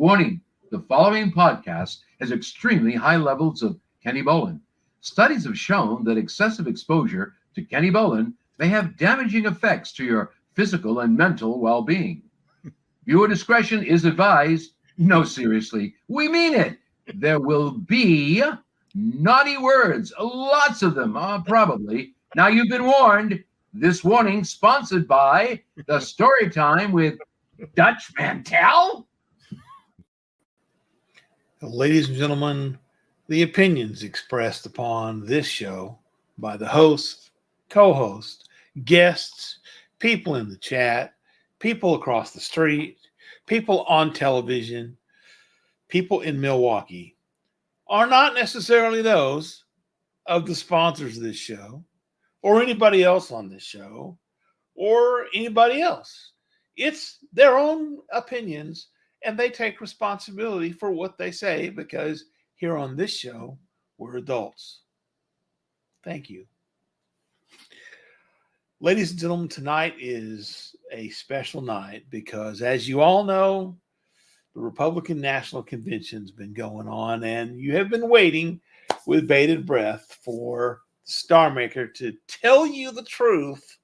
Warning, the following podcast has extremely high levels of Kenny Bolin. Studies have shown that excessive exposure to Kenny Bolin may have damaging effects to your physical and mental well-being. Viewer discretion is advised. No, seriously, we mean it. There will be naughty words, lots of them, probably. Now you've been warned. This warning sponsored by the Story Time with Dutch Mantel. Ladies and gentlemen, the opinions expressed upon this show by the host, co-host, guests, people in the chat, people across the street, people on television, people in Milwaukee are not necessarily those of the sponsors of this show or anybody else on this show or anybody else. It's their own opinions, and they take responsibility for what they say because here on this show, we're adults. Thank you. Ladies and gentlemen, tonight is a special night because, as you all know, the Republican National Convention's been going on, and you have been waiting with bated breath for Starmaker to tell you the truth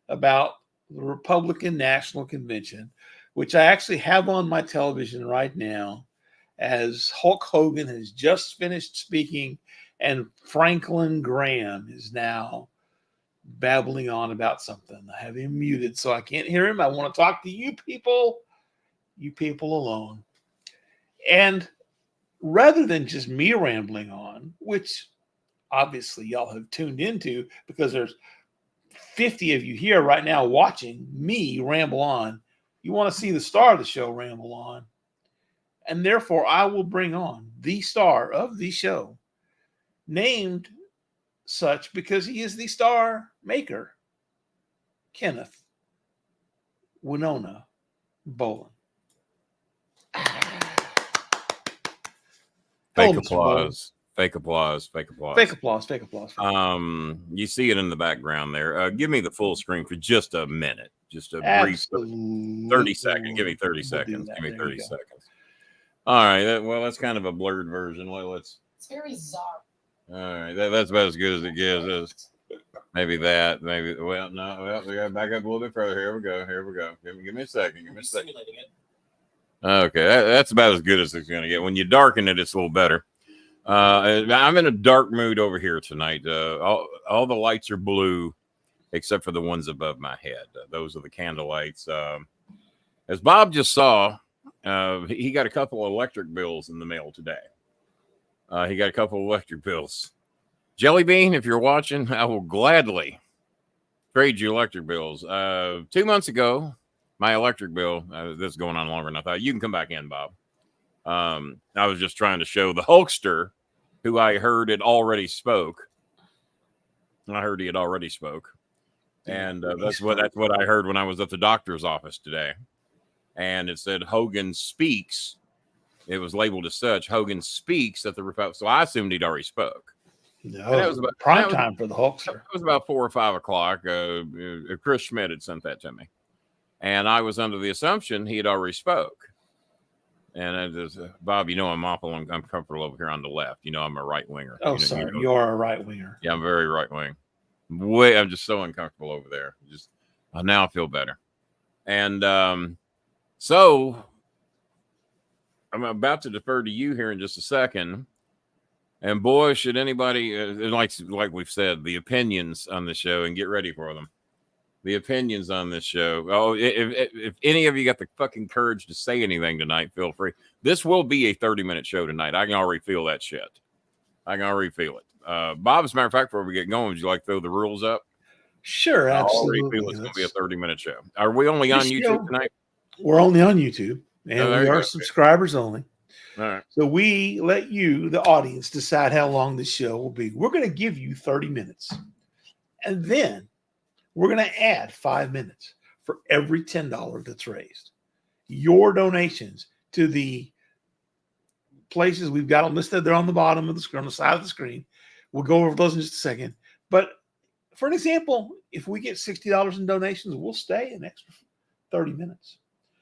about the Republican National Convention, which I actually have on my television right now, as Hulk Hogan has just finished speaking and Franklin Graham is now babbling on about something. I have him muted so I can't hear him. I want to talk to you people alone. And rather than just me rambling on, which obviously y'all have tuned into because there's 50 of you here right now watching me ramble on, you want to see the star of the show ramble on. And therefore, I will bring on the star of the show, named such because he is the star maker, Kenneth Winona Bolin. Fake applause. Fake applause. Fake applause. Fake applause. Fake applause. You see it in the background there. Give me the full screen for just a minute. Just a brief 30 seconds. Give me 30 seconds. Give me 30 seconds. All right. Well, that's kind of a blurred version. It's very bizarre. All right. That's about as good as it gets. Maybe that. Maybe. Well, no. Well, we got to back up a little bit further. Here we go. Give me a second. Simulating it. Okay. That's about as good as it's going to get. When you darken it, it's a little better. I'm in a dark mood over here tonight. All the lights are blue except for the ones above my head. Those are the candle lights. As Bob just saw, he got a couple of electric bills in the mail today. He got a couple of electric bills. Jelly Bean, if you're watching, I will gladly trade you electric bills. 2 months ago, my electric bill, this is going on longer than I thought. You can come back in, Bob. I was just trying to show the Hulkster, who I heard had already spoke. I heard he had already spoke. And that's what I heard when I was at the doctor's office today. And it said Hogan speaks. It was labeled as such. Hogan speaks at the Republic. So I assumed he'd already spoke. No, that was about prime time for the Hulkster. It was about 4 or 5 o'clock. Chris Schmidt had sent that to me. And I was under the assumption he had already spoke. And Bob, I'm awful uncomfortable over here on the left. I'm a right winger. Oh, sorry. You're a right winger. Yeah, I'm very right wing. I'm just so uncomfortable over there. Now I feel better. And so I'm about to defer to you here in just a second. And boy, should anybody, like we've said, the opinions on the show, and get ready for them. The opinions on this show. Oh, if any of you got the fucking courage to say anything tonight, feel free. This will be a 30-minute show tonight. I can already feel that shit. I can already feel it. Bob, as a matter of fact, before we get going, would you like to throw the rules up? Sure, absolutely. I already feel it's going to be a 30-minute show. Are we only on YouTube tonight? We're only on YouTube, and we are subscribers only. All right. So we let you, the audience, decide how long this show will be. We're going to give you 30 minutes. And then we're going to add 5 minutes for every $10 that's raised. Your donations to the places we've got them listed. They're on the bottom of the screen, on the side of the screen. We'll go over those in just a second. But for an example, if we get $60 in donations, we'll stay an extra 30 minutes.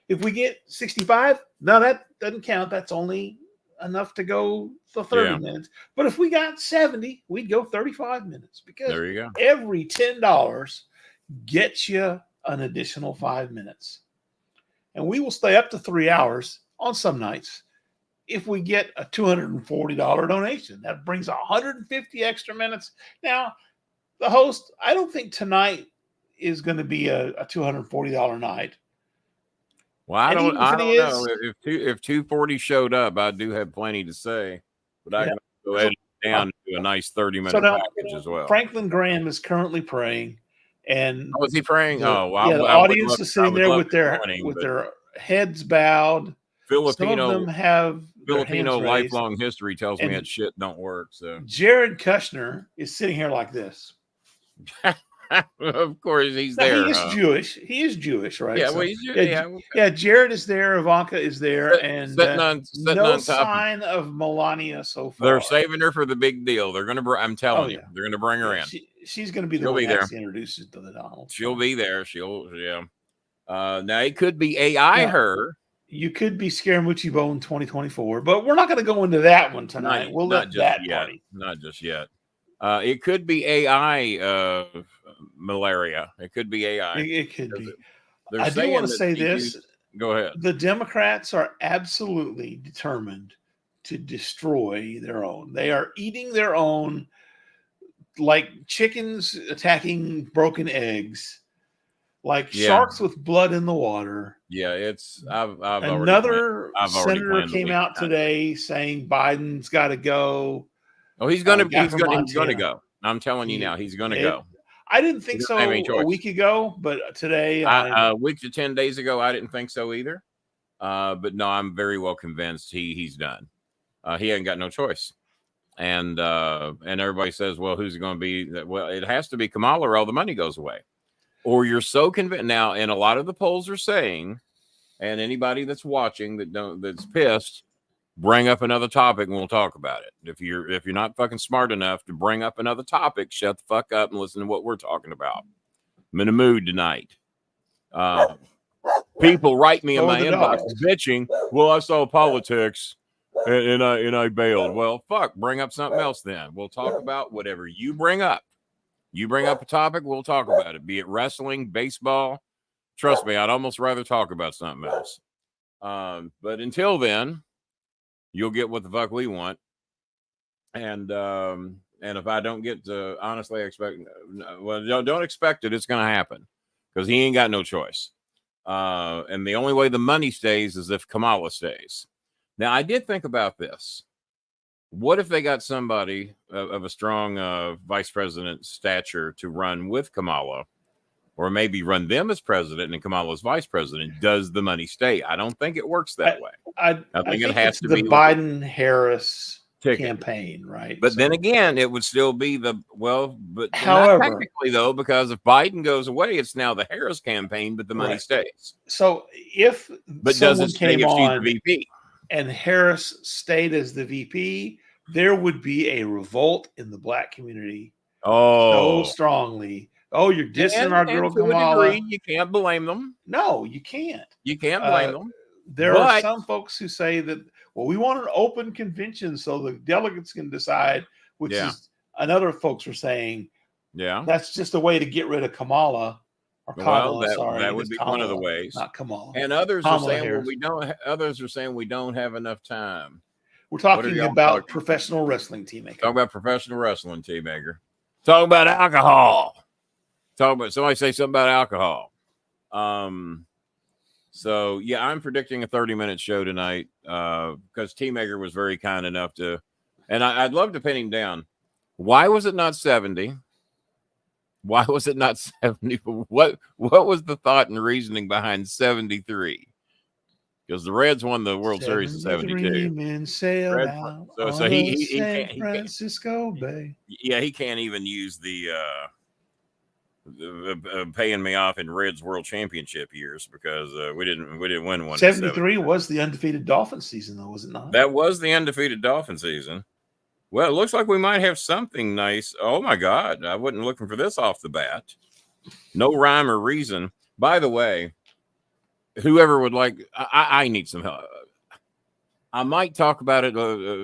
If we get 65, no, that doesn't count. That's only enough to go for 30 minutes. But if we got 70, we'd go 35 minutes because There you go. every $10 gets you an additional 5 minutes. And we will stay up to 3 hours on some nights if we get a $240 donation. That brings 150 extra minutes. Now, the host, I don't think tonight is going to be a $240 night. Well, I don't know. If 240 showed up, I do have plenty to say, but I can go ahead and down to a nice 30-minute package as well. Franklin Graham is currently praying, and is he praying? The audience is sitting there with their heads bowed. Filipino, some of them have Filipino lifelong history tells me that shit don't work. So Jared Kushner is sitting here like this. Of course, he's there. He is Jewish. He is Jewish, right? Yeah, well, he's Jewish. Yeah, Jared is there. Ivanka is there, and no sign of Melania so far. They're saving her for the big deal. They're going to. I'm telling you, they're going to bring her in. She's going to be the one that introduces to the Donald. She'll be there. Now it could be AI. Her. You could be Scaramucci Bone 2024, but we're not going to go into that one tonight. We'll let that party. Not just yet. It could be AI malaria. It could be AI. It could be. I do want to say this. Go ahead. The Democrats are absolutely determined to destroy their own. They are eating their own like chickens attacking broken eggs, like sharks with blood in the water. Yeah, it's. Another senator came out today saying Biden's got to go. Oh, he's going to go. I'm telling you now, he's going to go. I didn't think so a week ago, but today, a week to 10 days ago, I didn't think so either. But no, I'm very well convinced he's done. He ain't got no choice. And everybody says, well, who's it going to be? Well, it has to be Kamala or all the money goes away. Or you're so convinced now, and a lot of the polls are saying, and anybody that's watching that's pissed, bring up another topic and we'll talk about it. If you're not fucking smart enough to bring up another topic, shut the fuck up and listen to what we're talking about. I'm in a mood tonight. People write me in my inbox bitching. Well, I saw politics and I bailed. Well, fuck, bring up something else then. We'll talk about whatever you bring up. You bring up a topic, we'll talk about it. Be it wrestling, baseball. Trust me, I'd almost rather talk about something else. But until then, you'll get what the fuck we want. And if I don't get to, honestly, don't expect it. It's going to happen because he ain't got no choice. And the only way the money stays is if Kamala stays. Now, I did think about this. What if they got somebody of a strong vice president stature to run with Kamala, or maybe run them as president and Kamala's vice president? Does the money stay? I don't think it works that way. I think it has to be the Biden-Harris campaign, right? But then again, it would still be however, not technically though, because if Biden goes away, it's now the Harris campaign, but the money stays. So if someone came on the VP and Harris stayed as the VP, there would be a revolt in the black community. So strongly. Oh, you're dissing our girl Kamala. You can't blame them. No, you can't. You can't blame them. There are some folks who say that, well, we want an open convention so the delegates can decide, which is another folks are saying, that's just a way to get rid of Kamala. Or Kamala, that would be Kamala, one of the ways. Not Kamala. And others are saying, others are saying we don't have enough time. We're talking about professional wrestling, T-Maker. Talk about professional wrestling, T-Maker. Talk about alcohol. Somebody say something about alcohol. So yeah, I'm predicting a 30-minute show tonight because T-Maker was very kind enough to, and I'd love to pin him down. Why was it not 70? Why was it not 70? What was the thought and reasoning behind 73? Because the Reds won the World Series in 72. Men sailed out so he San Francisco Bay. Yeah, he can't even use the paying me off in Reds World Championship years because we didn't win one. 73 was the undefeated Dolphin season, though, was it not? That was the undefeated Dolphin season. Well, it looks like we might have something nice. Oh my God, I wasn't looking for this off the bat. No rhyme or reason. By the way, whoever would like, I need some help. I might talk about it.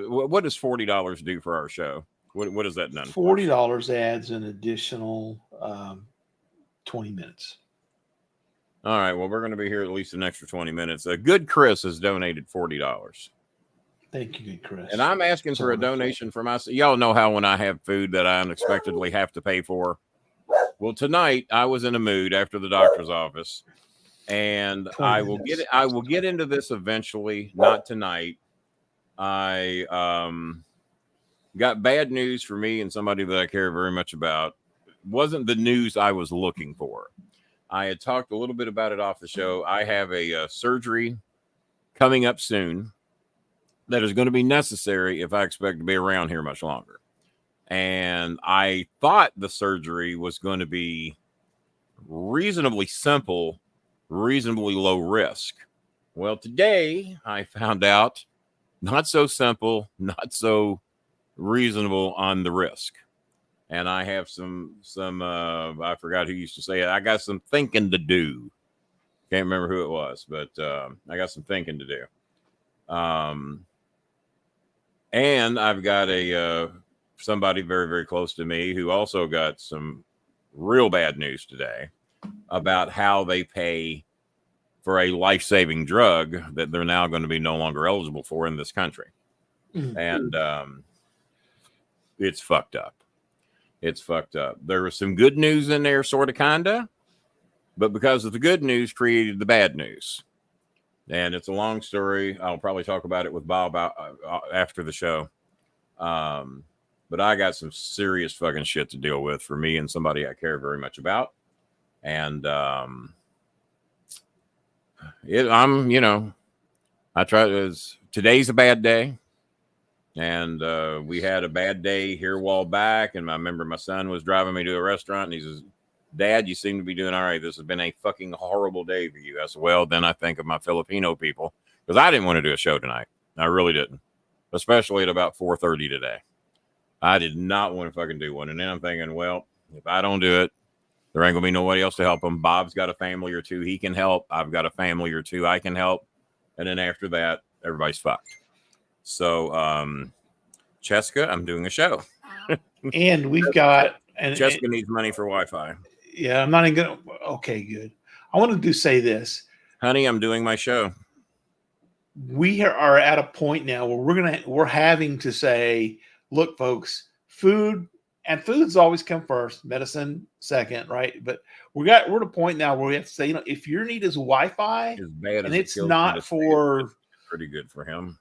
What does $40 do for our show? What is that done? $40 adds an additional 20 minutes. All right. Well, we're going to be here at least an extra 20 minutes. Good Chris has donated $40. Thank you, good Chris. And I'm asking for a donation for myself. Y'all know how when I have food that I unexpectedly have to pay for. Well, tonight I was in a mood after the doctor's office, and I will get into this eventually. Not tonight. I got bad news for me and somebody that I care very much about. It wasn't the news I was looking for. I had talked a little bit about it off the show. I have a surgery coming up soon that is going to be necessary if I expect to be around here much longer. And I thought the surgery was going to be reasonably simple, reasonably low risk. Well, today I found out not so simple, not so reasonable on the risk. And I have some I forgot who used to say it. I got some thinking to do. Can't remember who it was, but I got some thinking to do. And I've got somebody very, very close to me who also got some real bad news today about how they pay for a life-saving drug that they're now going to be no longer eligible for in this country. Mm-hmm. And it's fucked up. It's fucked up. There was some good news in there, sort of, kinda, but because of the good news created the bad news. And it's a long story. I'll probably talk about it with Bob after the show. But I got some serious fucking shit to deal with for me and somebody I care very much about. And I try to, today's a bad day. And we had a bad day here a while back. And I remember my son was driving me to a restaurant and he says, Dad, you seem to be doing all right. This has been a fucking horrible day for you. I said, well, then I think of my Filipino people because I didn't want to do a show tonight. I really didn't, especially at about 4:30 today. I did not want to fucking do one. And then I'm thinking, well, if I don't do it, there ain't gonna be nobody else to help him. Bob's got a family or two he can help. I've got a family or two I can help. And then after that, everybody's fucked. So, Cheska, I'm doing a show. And we've got... Cheska needs money for Wi-Fi. Yeah, I'm not even going to... Okay, good. I wanted to say this. Honey, I'm doing my show. We are at a point now where we're having to say, look, folks, food's always come first, medicine second, right? But we're at a point now where we have to say, if your need is Wi-Fi, and it's not for... Pretty good for him.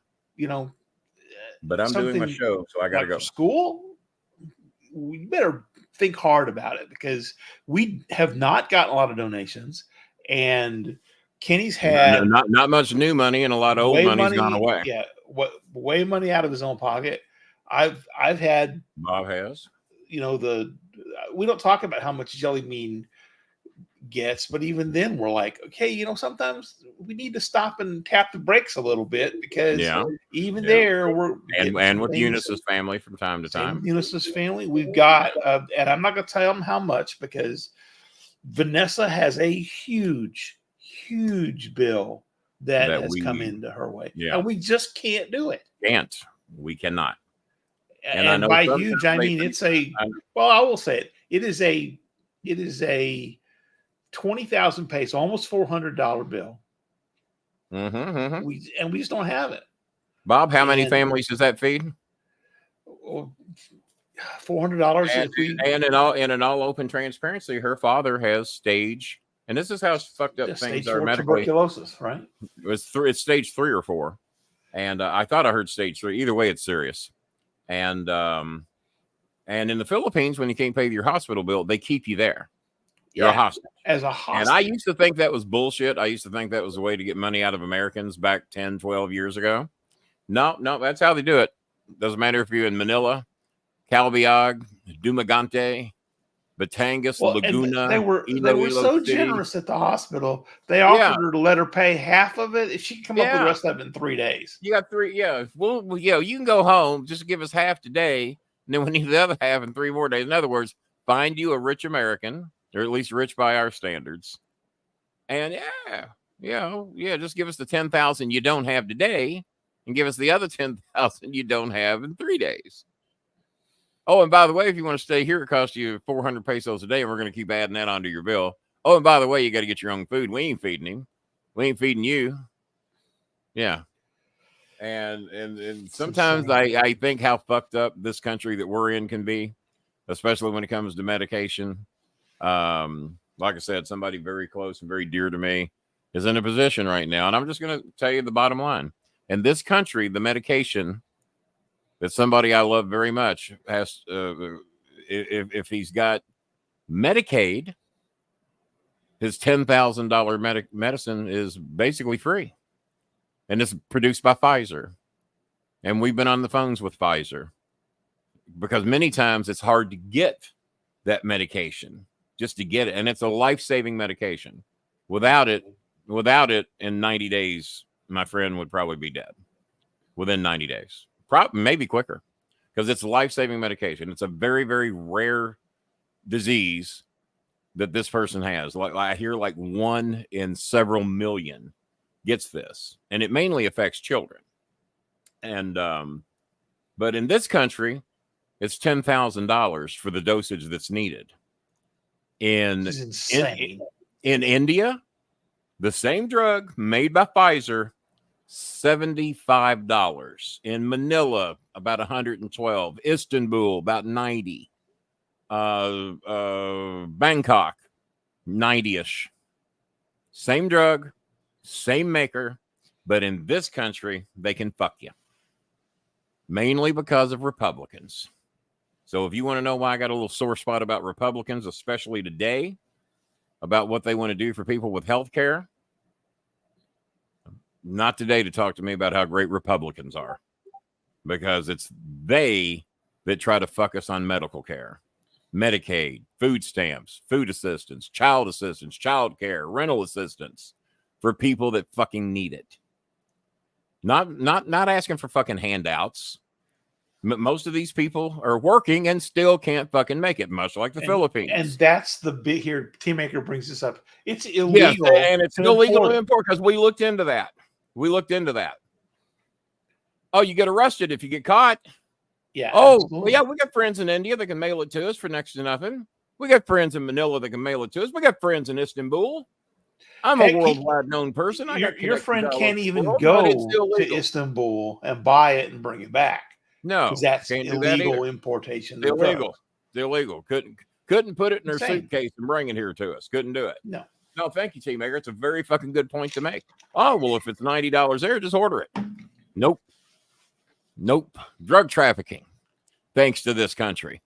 But I'm doing my show, so I got to go. School, we better think hard about it because we have not gotten a lot of donations, and Kenny's had not much new money, and a lot of old money's gone away. Yeah, way money out of his own pocket. I've had Bob has. We don't talk about how much Jelly Bean gets, but even then we're like, okay, sometimes we need to stop and tap the brakes a little bit because there we're and with Eunice's family from time to time. Eunice's family, we've got and I'm not gonna tell them how much because Vanessa has a huge bill that has come into her way. Yeah. And we just can't do it. We cannot. And I know by huge, I mean it's I will say it. It is a 20,000 peso, almost $400 bill. Mm-hmm. We just don't have it. Bob, how many families does that feed? $400. And in all open transparency, her father has stage, and this is how fucked up things are medically. Tuberculosis, right? It's stage 3 or 4, and I thought I heard stage 3. Either way, it's serious. And in the Philippines, when you can't pay your hospital bill, they keep you there. You're a hostage. As a hostage. And I used to think that was bullshit. I used to think that was a way to get money out of Americans back 10, 12 years ago. No, that's how they do it. Doesn't matter if you're in Manila, Calbiag, Dumaguete, Batangas, Laguna. They were so generous at the hospital. They offered her to let her pay half of it if she could come up with the rest of it in 3 days. You got 3, Well, you can go home. Just give us half today, and then we need the other half in 3 more days. In other words, find you a rich American, or at least rich by our standards. And Yeah, just give us the 10,000 you don't have today and give us the other 10,000 you don't have in 3 days. Oh, and by the way, if you want to stay here, it costs you 400 pesos a day, and we're going to keep adding that onto your bill. Oh, and by the way, you got to get your own food. We ain't feeding him. We ain't feeding you. Yeah. And sometimes I think how fucked up this country that we're in can be, especially when it comes to medication. Like I said, somebody very close and very dear to me is in a position right now. And I'm just going to tell you the bottom line. In this country, the medication that somebody I love very much has, if he's got Medicaid, his $10,000 medicine is basically free. And it's produced by Pfizer. And we've been on the phones with Pfizer because many times it's hard to get that medication, just to get it. And it's a life-saving medication. Without it, in 90 days, my friend would probably be dead within 90 days. Maybe quicker, because it's a life-saving medication. It's a very, very rare disease that this person has. Like I hear, like 1 in several million gets this, and it mainly affects children. And but in this country, it's $10,000 for the dosage that's needed. This is insane. In India, the same drug made by Pfizer, $75. In Manila, about $112. Istanbul, about $90. Bangkok, $90-ish. Same drug, same maker, but in this country, they can fuck you. Mainly because of Republicans. So if you want to know why I got a little sore spot about Republicans, especially today, about what they want to do for people with health care, not today to talk to me about how great Republicans are, because it's they that try to fuck us on medical care, Medicaid, food stamps, food assistance, child care, rental assistance for people that fucking need it. Not asking for fucking handouts. Most of these people are working and still can't fucking make it, much like the Philippines. And that's the bit here. Teammaker brings this up. It's illegal. Yes, and it's illegal to import, because we looked into that. Oh, you get arrested if you get caught. Yeah. Oh, absolutely. well, yeah, we got friends in India that can mail it to us for next to nothing. We got friends in Manila that can mail it to us. We got friends in Istanbul. I'm a worldwide known person. Your friend can't even go to Istanbul and buy it and bring it back. No, because that's illegal importation. It's illegal. Couldn't put it in her suitcase and bring it here to us. Couldn't do it. No, thank you, Teammaker. It's a very fucking good point to make. Oh, well, if it's $90 there, just order it. Nope. Drug trafficking, thanks to this country.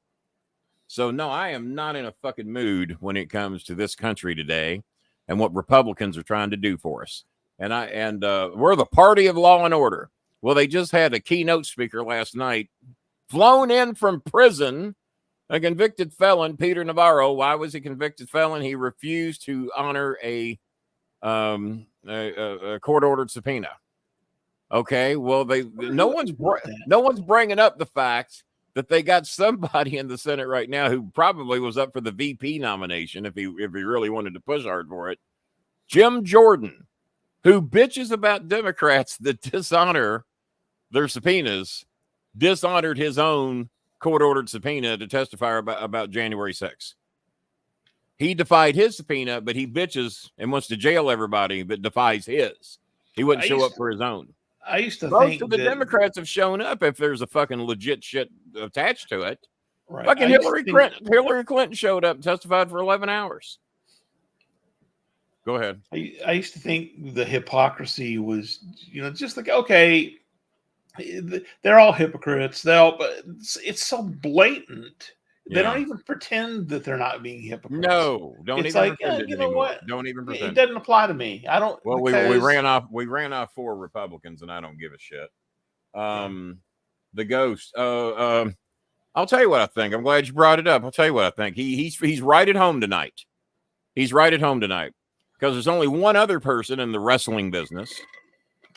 So, no, I am not in a fucking mood when it comes to this country today and what Republicans are trying to do for us. And we're the party of law and order. Well, they just had a keynote speaker last night, flown in from prison, a convicted felon, Peter Navarro. Why was he convicted felon? He refused to honor a court-ordered subpoena. Okay, well, no one's bringing up the fact that they got somebody in the Senate right now who probably was up for the VP nomination if he really wanted to push hard for it. Jim Jordan, who bitches about Democrats that dishonor their subpoenas, dishonored his own court-ordered subpoena to testify about January 6th. He defied his subpoena, but he bitches and wants to jail everybody that defies his. He wouldn't show up for his own. I used to Most think of the Democrats have shown up if there's a fucking legit shit attached to it. Right. Fucking Hillary Clinton showed up and testified for 11 hours. Go ahead. I used to think the hypocrisy was, just like, okay, they're all hypocrites. But it's so blatant. They don't even pretend that they're not being hypocrites. No, don't it's even like, pretend you know what? Don't even pretend. It doesn't apply to me. I don't. Well, we ran off 4 Republicans, and I don't give a shit. The ghost. I'll tell you what I think. I'm glad you brought it up. I'll tell you what I think. He's right at home tonight. He's right at home tonight because there's only one other person in the wrestling business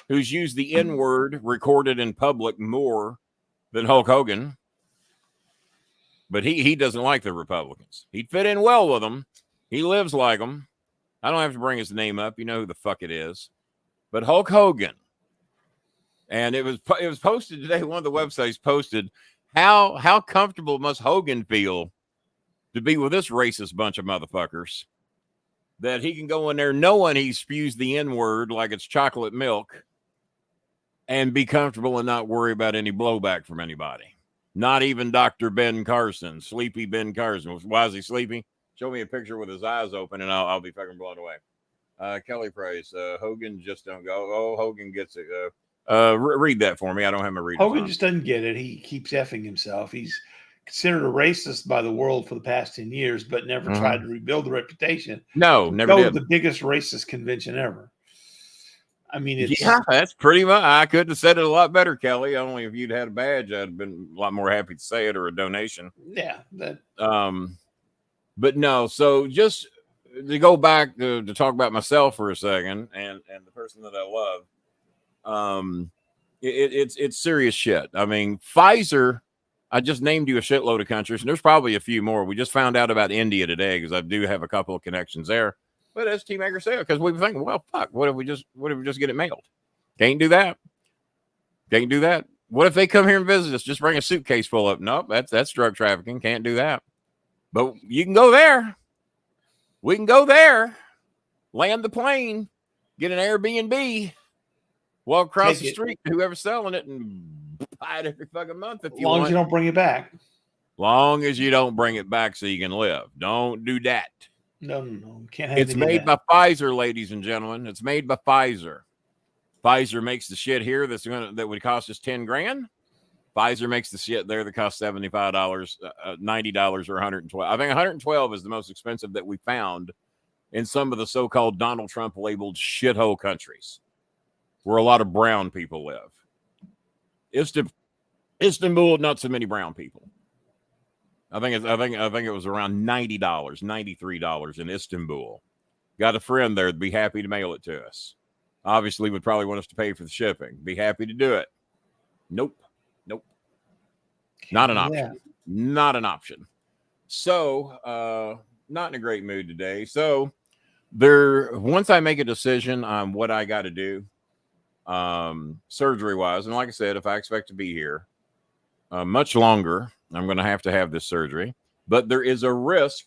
who's used the N-word recorded in public more than Hulk Hogan. But he doesn't like the Republicans. He'd fit in well with them. He lives like them. I don't have to bring his name up. You know who the fuck it is. But Hulk Hogan. And it was posted today. One of the websites posted how comfortable must Hogan feel to be with this racist bunch of motherfuckers that he can go in there knowing he spews the N-word like it's chocolate milk and be comfortable and not worry about any blowback from anybody. Not even Dr. Ben Carson, sleepy Ben Carson. Why is he sleepy? Show me a picture with his eyes open and I'll be fucking blown away. Kelly Price, Hogan just don't go. Oh, Hogan gets it. Read that for me. I don't have my reading. Hogan just doesn't get it. He keeps effing himself. He's considered a racist by the world for the past 10 years, but never tried to rebuild the reputation. No, never did. The biggest racist convention ever. I mean, it's that's pretty much. I could have said it a lot better, Kelly. Only if you'd had a badge, I'd have been a lot more happy to say it, or a donation. Yeah. That. But no. So just to go back to talk about myself for a second, and the person that I love. It's serious shit. I mean, Pfizer. I just named you a shitload of countries, and there's probably a few more. We just found out about India today because I do have a couple of connections there. But as T-Maker said, because we were thinking, well, fuck, what if we just get it mailed? Can't do that. Can't do that. What if they come here and visit us? Just bring a suitcase full up. Nope, that's drug trafficking. Can't do that. But you can go there. We can go there, land the plane, get an Airbnb, walk across the street to whoever's selling it, and buy it every fucking month if you want. As long as you don't bring it back. Long as you don't bring it back so you can live. Don't do that. No. Can't have It's made by Pfizer, ladies and gentlemen. It's made by Pfizer. Pfizer makes the shit here that would cost us $10,000. Pfizer makes the shit there that costs $75, $90, or $112. I think $112 is the most expensive that we found in some of the so-called Donald Trump labeled shithole countries where a lot of brown people live. Istanbul, not so many brown people. I think it was around $90, $93 in Istanbul. Got a friend there that'd be happy to mail it to us. Obviously, would probably want us to pay for the shipping. Be happy to do it. Nope. Not an option. Not an option. So, not in a great mood today. So, once I make a decision on what I got to do, surgery wise, and like I said, if I expect to be here much longer, I'm going to have this surgery. But there is a risk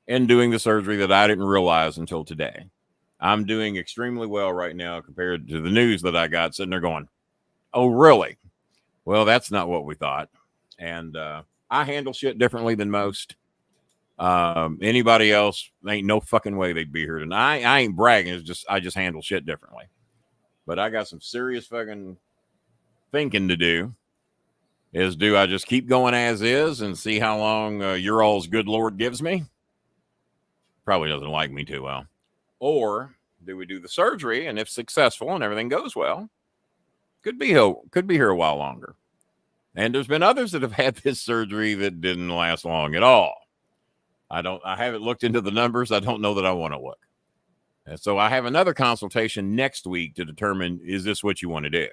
in doing the surgery that I didn't realize until today. I'm doing extremely well right now compared to the news that I got sitting there going, oh, really? Well, that's not what we thought. And I handle shit differently than most. Anybody else, ain't no fucking way they'd be here tonight. I ain't bragging. I just handle shit differently. But I got some serious fucking thinking to do. Do I just keep going as is and see how long your all's good Lord gives me? Probably doesn't like me too well. Or do we do the surgery, and if successful and everything goes well, could be here a while longer. And there's been others that have had this surgery that didn't last long at all. I haven't looked into the numbers. I don't know that I want to look. And so I have another consultation next week to determine, is this what you want to do?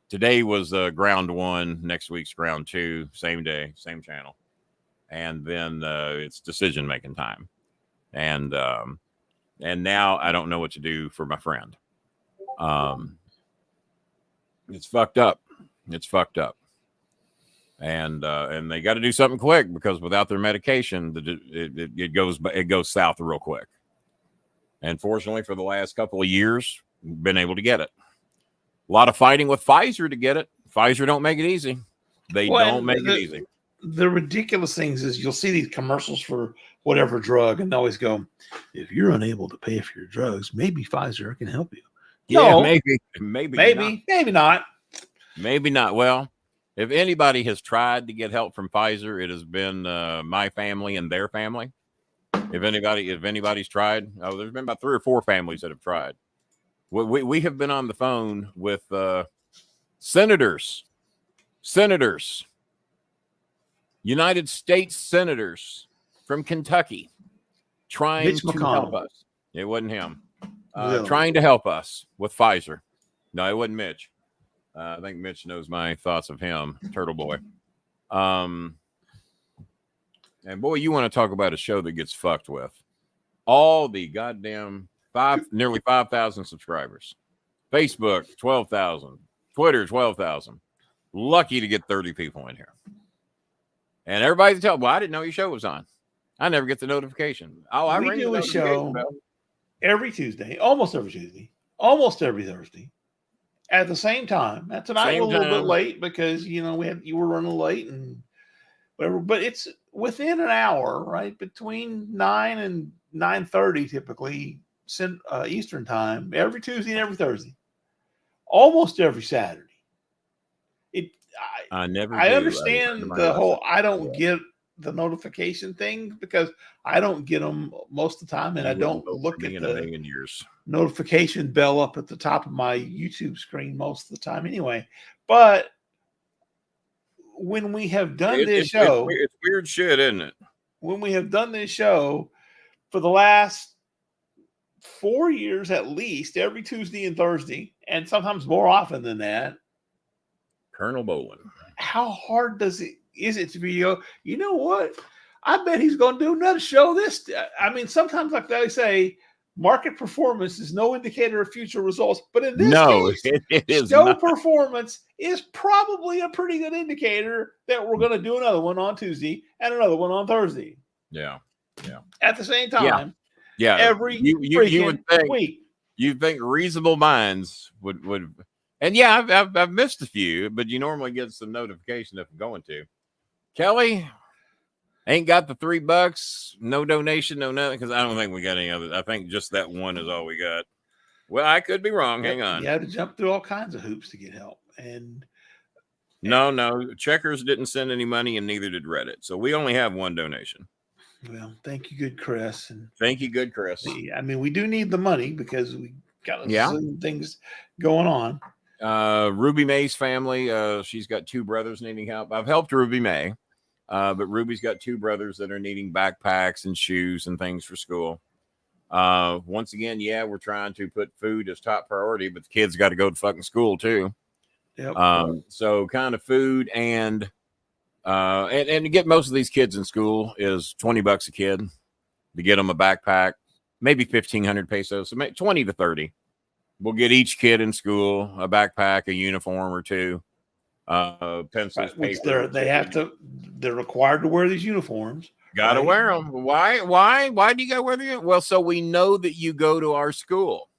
Today was ground 1, next week's ground 2, same day, same channel. And then it's decision-making time. And now I don't know what to do for my friend. It's fucked up. And they got to do something quick, because without their medication, it goes south real quick. And fortunately, for the last couple of years, been able to get it. A lot of fighting with Pfizer to get it. Pfizer don't make it easy. They don't make it easy. The ridiculous things is you'll see these commercials for whatever drug, and they always go, if you're unable to pay for your drugs, maybe Pfizer can help you. Yeah, no, maybe not. Maybe not. Well, if anybody has tried to get help from Pfizer, it has been my family and their family. If anybody's tried, there's been about 3 or 4 families that have tried. We have been on the phone with senators, United States senators from Kentucky, trying to help us. It wasn't him. Really? Trying to help us with Pfizer. No, it wasn't Mitch. I think Mitch knows my thoughts of him, Turtle Boy. And boy, you want to talk about a show that gets fucked with. All the goddamn nearly 5,000 subscribers. Facebook, 12,000. Twitter, 12,000. Lucky to get 30 people in here. And everybody's telling, well, I didn't know your show was on. I never get the notification. Oh, we do a show every Tuesday, almost every Tuesday, almost every Thursday, at the same time. Now, tonight we're a little bit late because you were running late and whatever, but it's within an hour, right? Between 9 and 9:30 typically Eastern time, every Tuesday and every Thursday, almost every Saturday. I understand the whole. I don't get the notification thing because I don't get them most of the time, and I don't look at the notification bell up at the top of my YouTube screen most of the time anyway. But when we have done this show, it's weird shit, isn't it? When we have done this show for the last 4 years at least, every Tuesday and Thursday, and sometimes more often than that, Colonel Bolin. How hard is it to be go, you know what? I bet he's going to do another show this. I mean, sometimes like they say, market performance is no indicator of future results. But in this case, it is show not. Performance is probably a pretty good indicator that we're going to do another one on Tuesday and another one on Thursday. Yeah. At the same time. Yeah. Every you would think, week. You think reasonable minds would. And yeah, I've missed a few, but you normally get some notification if I'm going to. Kelly ain't got the $3, no donation, no nothing, because I don't think we got any others. I think just that one is all we got. Well, I could be wrong. Hang on. You had to jump through all kinds of hoops to get help. And no, Checkers didn't send any money, and neither did Reddit. So we only have one donation. Well, thank you, good Chris. And thank you, good Chris. I mean, we do need the money because we got some things going on. Ruby May's family, she's got 2 brothers needing help. I've helped Ruby May, but Ruby's got 2 brothers that are needing backpacks and shoes and things for school. Once again, we're trying to put food as top priority, but the kids got to go to fucking school too. Yep. So kind of food and to get most of these kids in school is $20 a kid to get them a backpack, maybe 1,500 pesos, so 20 to 30. We'll get each kid in school a backpack, a uniform or 2, pencils, paper. They're required to wear these uniforms. Got to wear them. Why do you got to wear them? Well, so we know that you go to our school.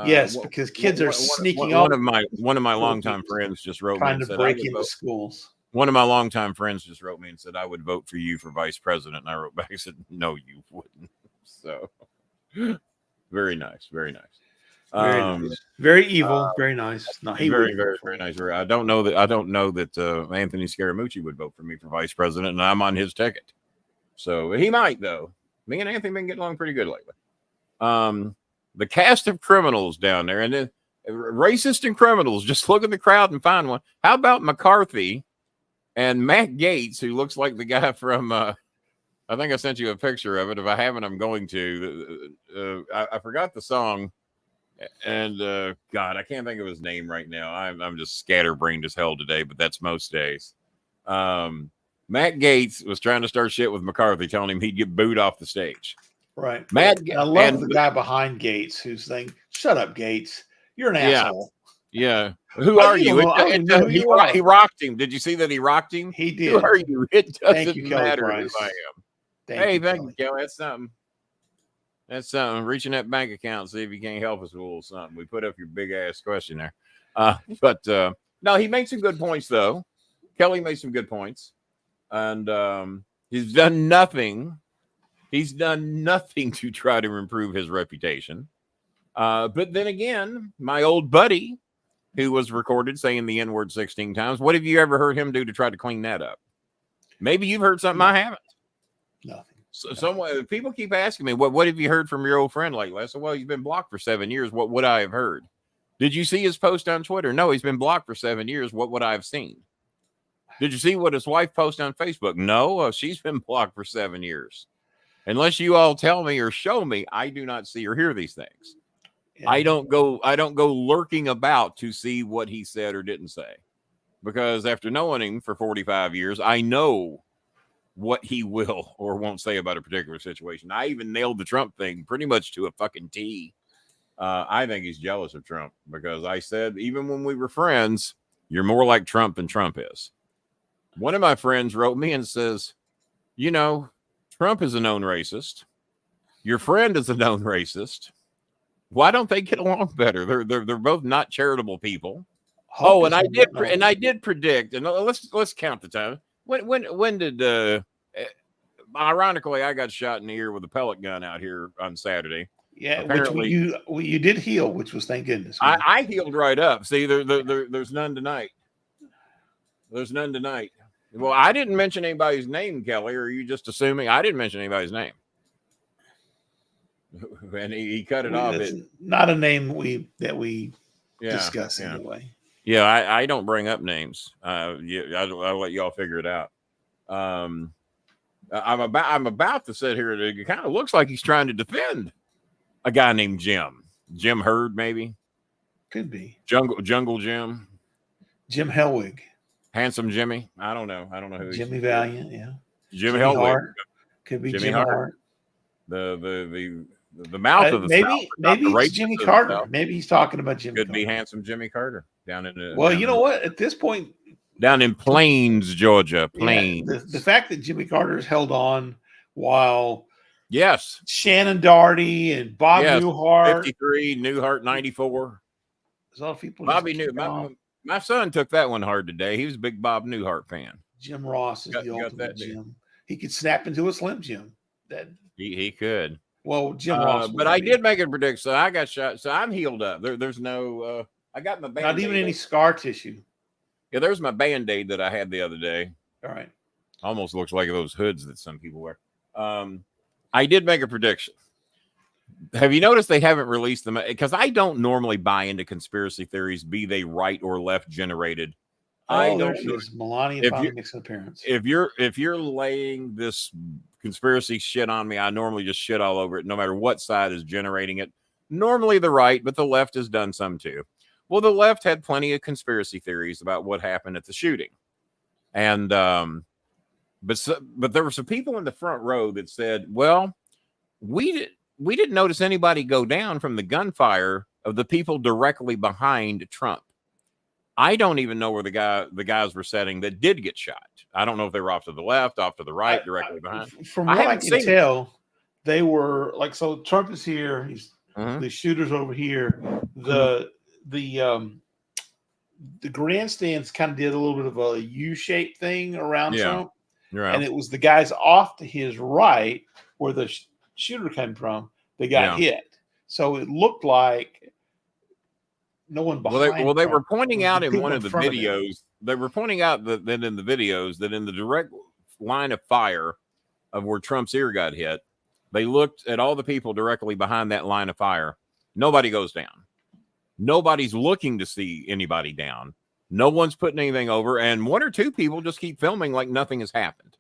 Yes, because kids are sneaking up. One of my longtime friends just wrote me and said, break into schools. One of my longtime friends just wrote me and said, I would vote for you for vice president. And I wrote back and said, no, you wouldn't. So very nice. Very nice. Very evil. Very nice. No, very nice. I don't know that Anthony Scaramucci would vote for me for vice president, and I'm on his ticket. So he might, though. Me and Anthony been getting along pretty good lately. The cast of criminals down there, and then racist and criminals, just look at the crowd and find one. How about McCarthy and Matt Gaetz, who looks like the guy from I think I sent you a picture of it. If I haven't, I'm going to. I forgot the song, and God, I can't think of his name right now. I'm just scatterbrained as hell today, but that's most days. Matt Gaetz was trying to start shit with McCarthy, telling him he'd get booed off the stage. Right. I love the guy behind Gaetz who's saying, "Shut up, Gaetz. You're an asshole." Yeah. Who are you? He rocked him. Did you see that he rocked him? He did. Who are you? It doesn't matter Kelly who I am. Thank you, Kelly. That's something. That's something. Reach in that bank account, see if you can't help us with a little something. We put up your big ass question there. But no, he made some good points though. Kelly made some good points. And he's done nothing. He's done nothing to try to improve his reputation. But then again, my old buddy, who was recorded saying the N-word 16 times, what have you ever heard him do to try to clean that up? Maybe you've heard something I haven't. Nothing. So people keep asking me, what have you heard from your old friend lately? I said, well, he's been blocked for 7 years. What would I have heard? Did you see his post on Twitter? No, he's been blocked for 7 years. What would I have seen? Did you see what his wife posted on Facebook? No, she's been blocked for 7 years. Unless you all tell me or show me, I do not see or hear these things. Yeah. I don't go lurking about to see what he said or didn't say. Because after knowing him for 45 years, I know what he will or won't say about a particular situation. I even nailed the Trump thing pretty much to a fucking T. I think he's jealous of Trump because I said, even when we were friends, you're more like Trump than Trump is. One of my friends wrote me and says, you know, Trump is a known racist. Your friend is a known racist. Why don't they get along better? They're both not charitable people. Oh, and I did predict, and let's count the time. When did ironically I got shot in the ear with a pellet gun out here on Saturday. Yeah, apparently, which you did heal, which was thank goodness. I healed right up. See, there's none tonight. There's none tonight. Well, I didn't mention anybody's name, Kelly. Or are you just assuming I didn't mention anybody's name? And he cut it off. It's not a name we discuss anyway. Yeah, I don't bring up names. I'll let y'all figure it out. I'm about to sit here. It kind of looks like he's trying to defend a guy named Jim Hurd, maybe. Could be Jungle Jim Hellwig, Handsome Jimmy. I don't know who. Jimmy Valiant, yeah. Jimmy Hellwig Hart. Could be Jimmy Hart. The mouth of the maybe South, it's Jimmy Carter. Maybe he's talking about Jimmy. Could Carter. be Handsome Jimmy Carter down in the. Well, you know what? At this point, down in Plains, Georgia, Plains. Yeah, the fact that Jimmy Carter is held on while Shannon Doherty and Bob Newhart, 53, Newhart 94. There's a lot of people. Bobby Newhart. My son took that one hard today. He was a big Bob Newhart fan. Jim Ross is the ultimate Jim. He could snap into a Slim Jim. He could. Well, Jim Ross. But I did make a prediction. So I got shot. So I'm healed up. There's no. I got my Band-Aid. Not even any scar tissue. Yeah, there's my Band-Aid that I had the other day. All right. Almost looks like those hoods that some people wear. I did make a prediction. Have you noticed they haven't released them? Because I don't normally buy into conspiracy theories, be they right or left generated. I don't know. Melania finally makes an appearance. If you're laying this conspiracy shit on me, I normally just shit all over it, no matter what side is generating it. Normally the right, but the left has done some too. Well, the left had plenty of conspiracy theories about what happened at the shooting, and but there were some people in the front row that said, "Well, we didn't notice anybody go down from the gunfire of the people directly behind Trump." I don't even know where the guys were sitting that did get shot. I don't know if they were off to the left, off to the right, directly behind. From what I can tell, they were like, so Trump is here. He's the shooter's over here. The grandstands kind of did a little bit of a U-shaped thing around Trump. Right. And it was the guys off to his right where the shooter came from. They got hit. So it looked like no one behind. Well, they were pointing out in one of the videos. They were pointing out that in the videos that in the direct line of fire of where Trump's ear got hit, they looked at all the people directly behind that line of fire. Nobody goes down. Nobody's looking to see anybody down. No one's putting anything over, and one or two people just keep filming like nothing has happened.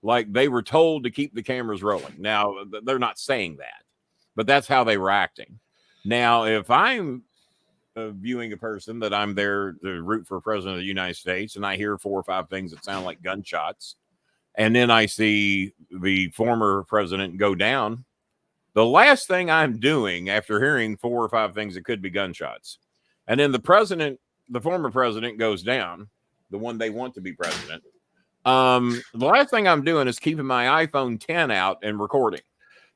Like they were told to keep the cameras rolling. Now, they're not saying that, but that's how they were acting. Now, if I'm viewing a person that I'm there to root for president of the United States, and I hear 4 or 5 things that sound like gunshots, and then I see the former president go down, the last thing I'm doing after hearing 4 or 5 things that could be gunshots, and then the former president goes down, the one they want to be president, the last thing I'm doing is keeping my iPhone 10 out and recording.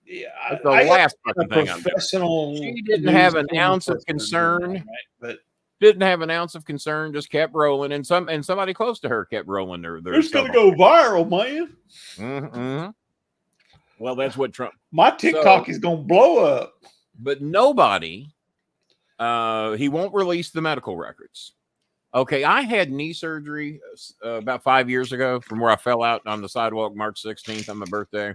Yeah, that's the last fucking thing I'm doing. She didn't have an ounce of concern, but didn't have an ounce of concern, just kept rolling, and somebody close to her kept rolling their it's gonna go viral, man. Mm-hmm. Well, that's what Trump. My TikTok is gonna blow up. But nobody, he won't release the medical records. Okay, I had knee surgery about 5 years ago from where I fell out on the sidewalk March 16th on my birthday.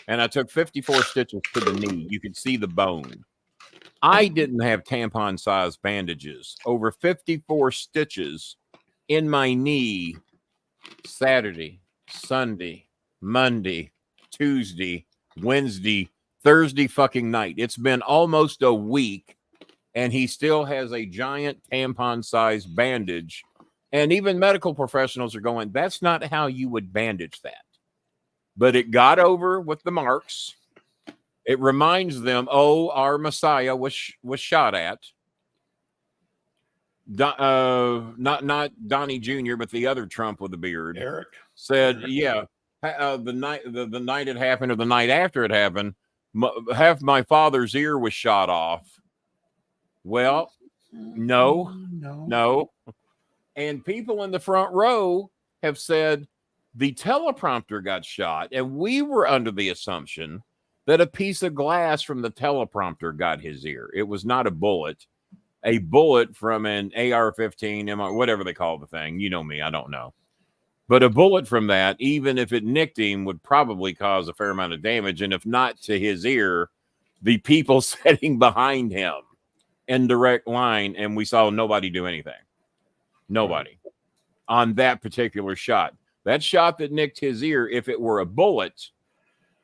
And I took 54 stitches to the knee. You could see the bone. I didn't have tampon-sized bandages. Over 54 stitches in my knee Saturday, Sunday, Monday, Tuesday, Wednesday, Thursday fucking night. It's been almost a week, and he still has a giant tampon-sized bandage. And even medical professionals are going, that's not how you would bandage that. but it got over with the marks. It reminds them, oh, our Messiah was shot at. Not Donnie Jr., but the other Trump with the beard. Eric said, yeah, the night it happened or the night after it happened, half my father's ear was shot off. Well, no. And people in the front row have said the teleprompter got shot, and we were under the assumption that a piece of glass from the teleprompter got his ear. It was not a bullet from an AR-15, whatever they call the thing. You know me, I don't know. But a bullet from that, even if it nicked him, would probably cause a fair amount of damage. And if not to his ear, the people sitting behind him in direct line, and we saw nobody do anything. Nobody on that particular shot. That shot that nicked his ear, if it were a bullet,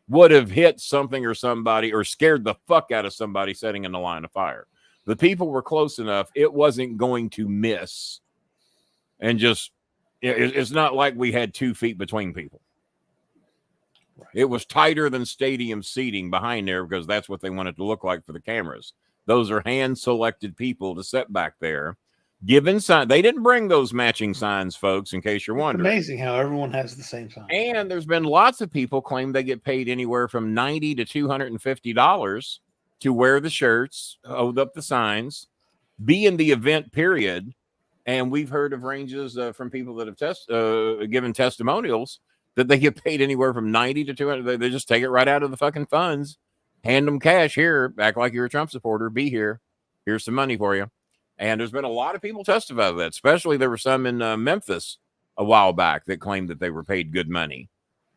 would have hit something or somebody or scared the fuck out of somebody sitting in the line of fire. The people were close enough. It wasn't going to miss. And just, it's not like we had 2 feet between people. Right. It was tighter than stadium seating behind there because that's what they wanted to look like for the cameras. Those are hand-selected people to sit back there. Given sign, they didn't bring those matching signs, folks, in case you're wondering. It's amazing how everyone has the same sign. And there's been lots of people claim they get paid anywhere from $90 to $250 to wear the shirts, hold up the signs, be in the event period. And we've heard of ranges from people that have given testimonials that they get paid anywhere from $90 to $200. They just take it right out of the fucking funds, hand them cash. Here, act like you're a Trump supporter, be here. Here's some money for you. And there's been a lot of people testify to that, especially there were some in Memphis a while back that claimed that they were paid good money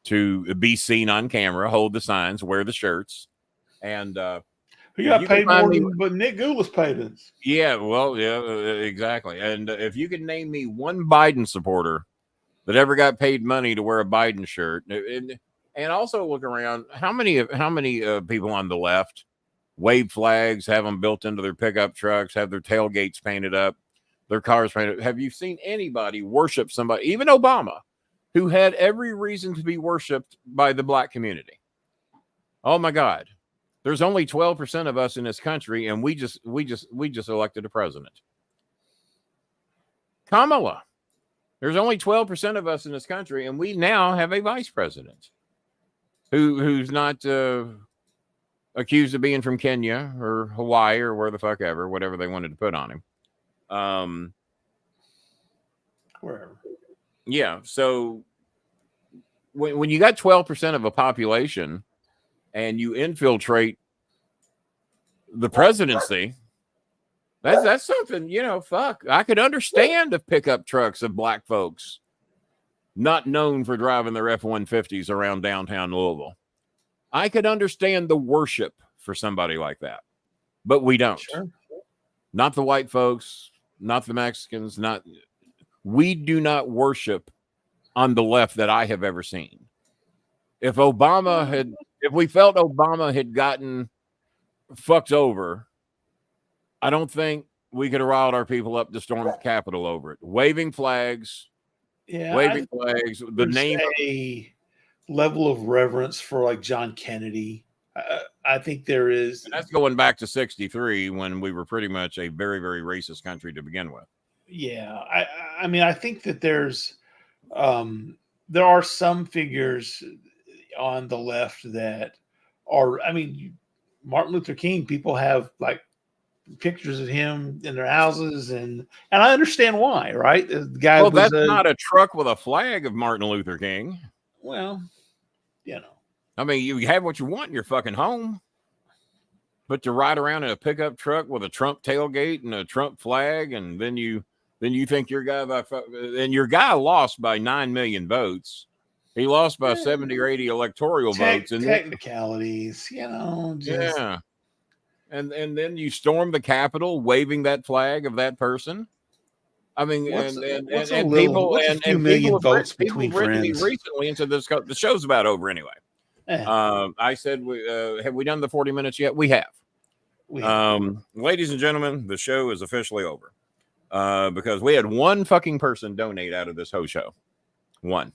to be seen on camera, hold the signs, wear the shirts. And he got paid more but Nick Goulas paid us. Yeah, well, yeah, exactly. And if you could name me one Biden supporter that ever got paid money to wear a Biden shirt, and also look around, how many people on the left wave flags, have them built into their pickup trucks, have their tailgates painted up, their cars painted. Have you seen anybody worship somebody, even Obama, who had every reason to be worshiped by the black community? Oh my God. There's only 12% of us in this country, and we just elected a president. Kamala. There's only 12% of us in this country, and we now have a vice president who's not accused of being from Kenya or Hawaii or where the fuck ever, whatever they wanted to put on him. Wherever. Yeah. So when you got 12% of a population and you infiltrate the presidency, that's something, fuck. I could understand if pickup trucks of black folks not known for driving their F-150s around downtown Louisville. I could understand the worship for somebody like that, but we don't. Sure. Not the white folks, not the Mexicans, we do not worship on the left that I have ever seen. If we felt Obama had gotten fucked over, I don't think we could have riled our people up to storm the Capitol over it. Waving flags, the name a level of reverence for like John Kennedy. I think there is. And that's going back to 63 when we were pretty much a very, very racist country to begin with. Yeah. I mean, I think that there are some figures on the left that are, Martin Luther King, people have like pictures of him in their houses, and I understand why, right? The guy that's not a truck with a flag of Martin Luther King. Well, you have what you want in your fucking home, but to ride around in a pickup truck with a Trump tailgate and a Trump flag, and then you think your guy lost by 9 million votes. He lost by 70 or 80 electoral votes. And technicalities, just... Yeah. And then you storm the Capitol waving that flag of that person. I mean, people between friends recently into this. The show's about over anyway. I said, have we done the 40 minutes yet? We have. Ladies and gentlemen, the show is officially over because we had one fucking person donate out of this whole show. One.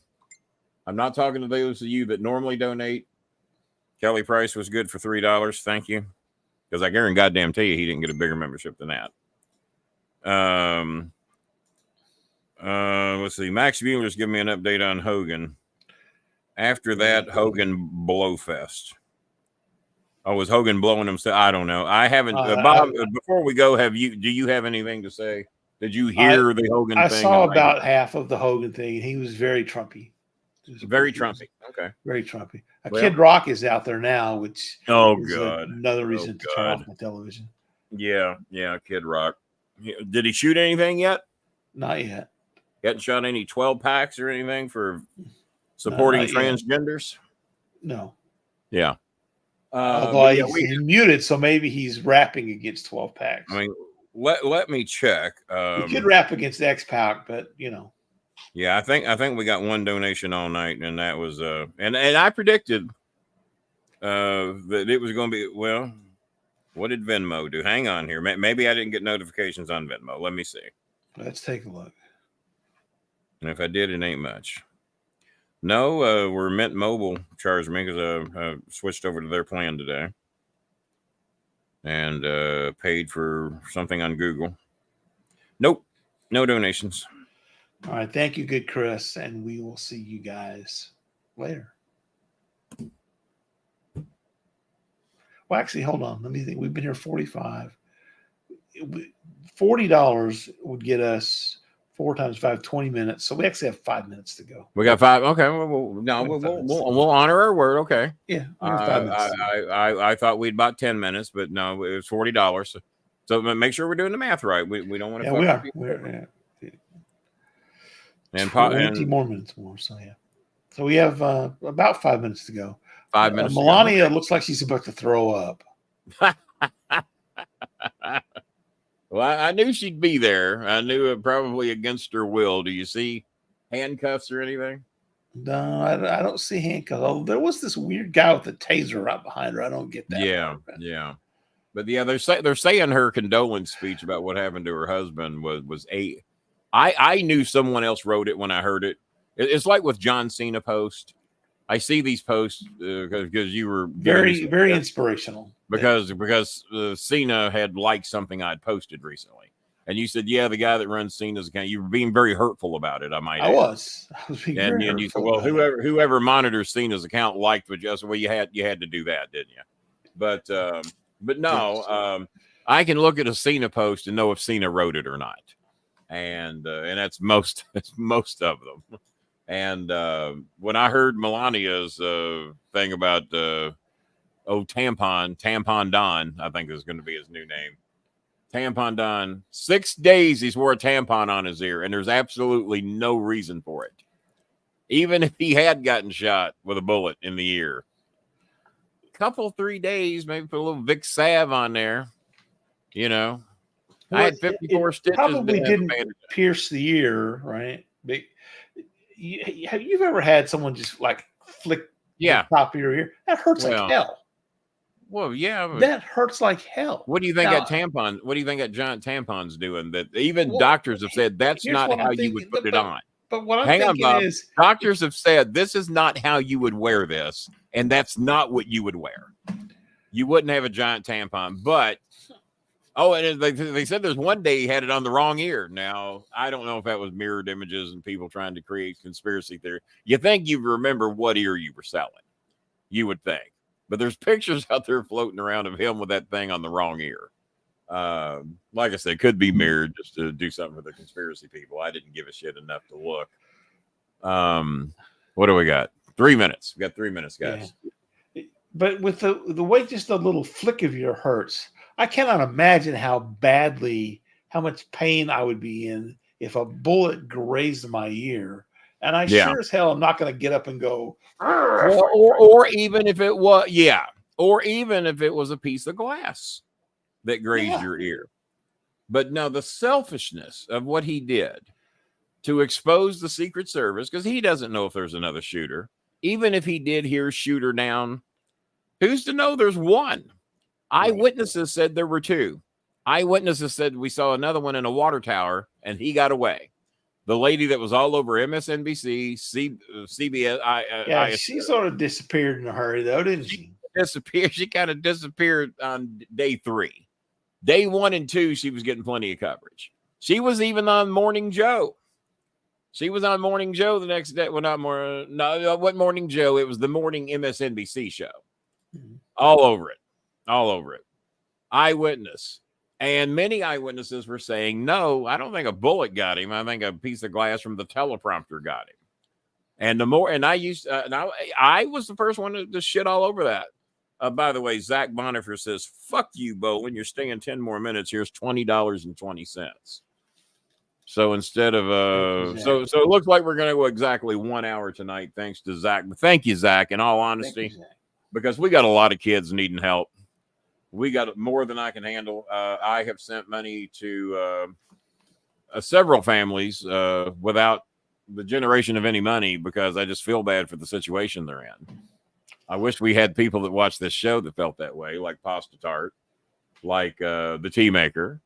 I'm not talking to those of you that normally donate. Kelly Price was good for $3. Thank you. Because I guarantee goddamn tell you he didn't get a bigger membership than that. Let's see. Max Mueller's giving me an update on Hogan. After that, Hogan Blowfest. Oh, was Hogan blowing himself? I don't know. I haven't. Bob, before we go, do you have anything to say? Did you hear the Hogan thing? I saw about half of the Hogan thing, and he was very Trumpy. Very Trumpy. Okay. Very Trumpy. Kid Rock is out there now, which is another reason to turn off my television. Yeah, Kid Rock. Did he shoot anything yet? Not yet. He hadn't shot any 12 packs or anything for supporting transgenders? No. Yeah. Although he's muted, so maybe he's rapping against 12 packs. I mean, let me check. He could rap against X-Pac, but you know. Yeah, I think we got one donation all night, and that was and I predicted that it was going to be, well, what did Venmo do? Hang on here. Maybe I didn't get notifications on Venmo. Let me see. Let's take a look. And if I did, it ain't much. No, we're Mint Mobile charged me because I switched over to their plan today and paid for something on Google. Nope, no donations. All right, thank you, good Chris, and we will see you guys later. Well, actually, hold on. Let me think. We've been here 45. $40 would get us 4 times 5, 20 minutes. So we actually have 5 minutes to go. We got 5. Okay. We'll honor our word. Okay. Yeah. 5 minutes. I thought we'd about 10 minutes, but no, it was $40. So make sure we're doing the math right. We don't want to. Yeah, we are. And 20 more minutes more. So yeah. So we have about 5 minutes to go. 5 minutes. Melania looks like she's about to throw up. Well, I knew she'd be there. I knew it probably against her will. Do you see handcuffs or anything? No, I don't see handcuffs. Oh, there was this weird guy with a taser right behind her. I don't get that. Yeah. But yeah, they're saying her condolence speech about what happened to her husband was I knew someone else wrote it when I heard it. It's like with John Cena post. I see these posts because you were very inspirational. Because Cena had liked something I'd posted recently, and you said, "Yeah, the guy that runs Cena's account." You were being very hurtful about it. I was being very hurtful. You said, "Well, whoever monitors Cena's account liked what you said." Well, you had to do that, didn't you? But no, I can look at a Cena post and know if Cena wrote it or not, and that's most of them. And when I heard Melania's thing about Tampon Don, I think is going to be his new name. Tampon Don, 6 days he's wore a tampon on his ear, and there's absolutely no reason for it. Even if he had gotten shot with a bullet in the ear. Couple 3 days, maybe put a little Vicks salve on there. You know. I had 54 stitches. Probably didn't pierce the ear, right? Have you ever had someone just like flick the top of your ear? That hurts like hell. Well, yeah, that hurts like hell. What do you think that tampon? What do you think that giant tampon's doing? That even doctors have said that's not how you would put it on. But what I'm thinking Bob. is, doctors have said this is not how you would wear this, and that's not what you would wear. You wouldn't have a giant tampon, but. Oh, and they said there's one day he had it on the wrong ear. Now, I don't know if that was mirrored images and people trying to create conspiracy theory. You think you remember what ear you were selling. You would think. But there's pictures out there floating around of him with that thing on the wrong ear. Like I said, could be mirrored just to do something for the conspiracy people. I didn't give a shit enough to look. What do we got? 3 minutes. We got 3 minutes, guys. Yeah. But with the way just a little flick of your hurts, I cannot imagine how much pain I would be in if a bullet grazed my ear. And I sure as hell am not going to get up and go. Or even if it was, or even if it was a piece of glass that grazed your ear. But no, the selfishness of what he did to expose the Secret Service, because he doesn't know if there's another shooter. Even if he did hear shooter down, who's to know there's one? Eyewitnesses said there were 2. Eyewitnesses said we saw another one in a water tower and he got away. The lady that was all over MSNBC, CBS. She sort of disappeared in a hurry, though, didn't she? Disappeared. She kind of disappeared on day 3. Day 1 and 2, she was getting plenty of coverage. She was even on Morning Joe. She was on Morning Joe the next day. Well, not more. No, what Morning Joe? It was the morning MSNBC show. Mm-hmm. All over it. All over it. Eyewitness. And many eyewitnesses were saying, no, I don't think a bullet got him. I think a piece of glass from the teleprompter got him. And the more, and I used, I was the first one to shit all over that. By the way, Zach Bonifer says, fuck you, Bolin. You're staying 10 more minutes. Here's $20.20. So instead of, so it looks like we're going to go exactly 1 hour tonight. Thanks to Zach. But thank you, Zach, in all honesty, because we got a lot of kids needing help. We got more than I can handle. I have sent money to several families without the generation of any money because I just feel bad for the situation they're in. I wish we had people that watch this show that felt that way, like Pasta Tart, like the Tea Maker,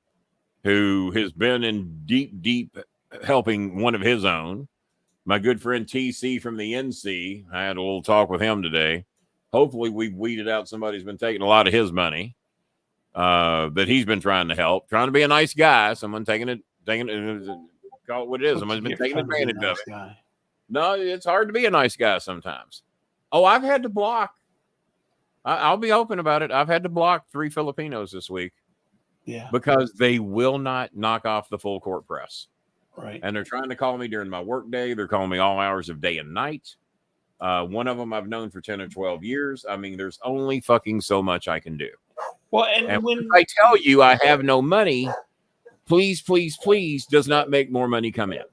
who has been in deep helping one of his own. My good friend TC from the NC. I had a little talk with him today. Hopefully we've weeded out somebody who's been taking a lot of his money that he's been trying to help, trying to be a nice guy. Someone taking it, call it what it is. Someone's been taking advantage of it. No, it's hard to be a nice guy sometimes. Oh, I've had to block. I'll be open about it. I've had to block 3 Filipinos this week. Yeah. Because they will not knock off the full court press. Right. And they're trying to call me during my work day. They're calling me all hours of day and night. One of them I've known for 10 or 12 years. I mean, there's only fucking so much I can do. Well, and when I tell you I have no money, please does not make more money come in.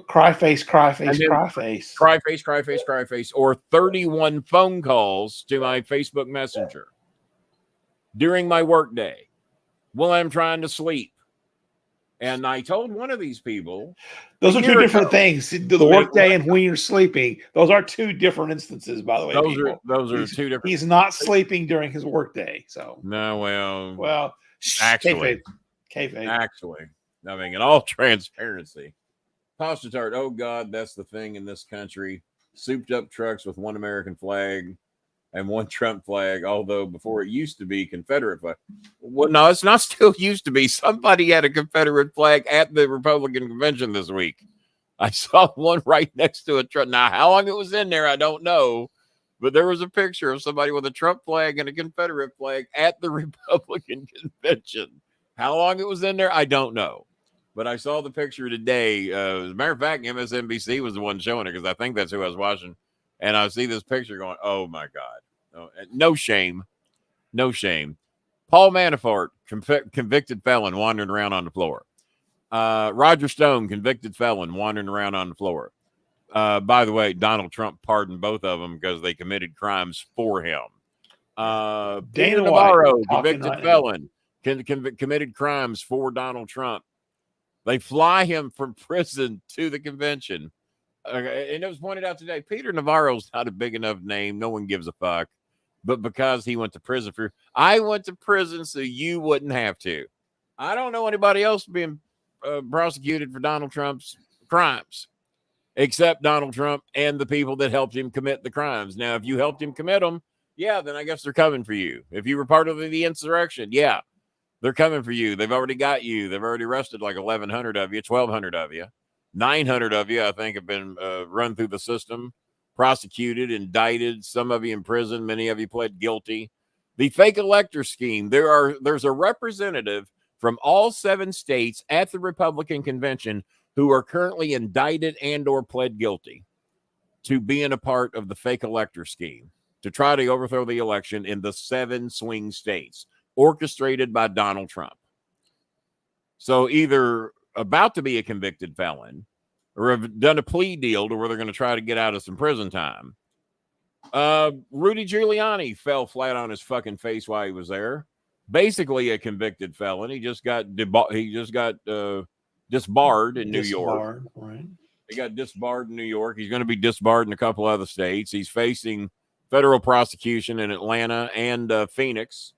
Cry face, cry face, cry face. Cry face, cry face, cry face. Or 31 phone calls to my Facebook Messenger during my work day while I'm trying to sleep. And I told one of these people, those are 2 different things. The work day and when you're sleeping, those are 2 different instances, by the way. Those are 2 different. He's not sleeping during his work day. So no, well, actually, kayfabe. Actually, I mean, in all transparency, Pasta Tart. Oh God, that's the thing in this country. Souped up trucks with 1 American flag and 1 Trump flag, although before it used to be Confederate flag. Well, no, it's not still used to be. Somebody had a Confederate flag at the Republican convention this week. I saw one right next to a Trump. Now, how long it was in there, I don't know. But there was a picture of somebody with a Trump flag and a Confederate flag at the Republican convention. How long it was in there, I don't know. But I saw the picture today. As a matter of fact, MSNBC was the one showing it because I think that's who I was watching. And I see this picture going, oh, my God. No shame. No shame. Paul Manafort, convicted felon, wandering around on the floor. Roger Stone, convicted felon, wandering around on the floor. By the way, Donald Trump pardoned both of them because they committed crimes for him. Peter Navarro, convicted felon, committed crimes for Donald Trump. They fly him from prison to the convention. And it was pointed out today, Peter Navarro's not a big enough name. No one gives a fuck. But because he went to prison I went to prison so you wouldn't have to. I don't know anybody else being prosecuted for Donald Trump's crimes, except Donald Trump and the people that helped him commit the crimes. Now, if you helped him commit them, yeah, then I guess they're coming for you. If you were part of the insurrection, yeah, they're coming for you. They've already got you. They've already arrested like 1,100 of you, 1,200 of you. 900 of you, I think, have been run through the system, prosecuted, indicted, some of you in prison, many of you pled guilty. The fake elector scheme, there's a representative from all 7 states at the Republican convention who are currently indicted and or pled guilty to being a part of the fake elector scheme to try to overthrow the election in the 7 swing states, orchestrated by Donald Trump. So either about to be a convicted felon or have done a plea deal to where they're going to try to get out of some prison time. Rudy Giuliani fell flat on his fucking face while he was there. Basically a convicted felon. He just got disbarred in New York. Right. He got disbarred in New York. He's going to be disbarred in a couple other states. He's facing federal prosecution in Atlanta and Phoenix.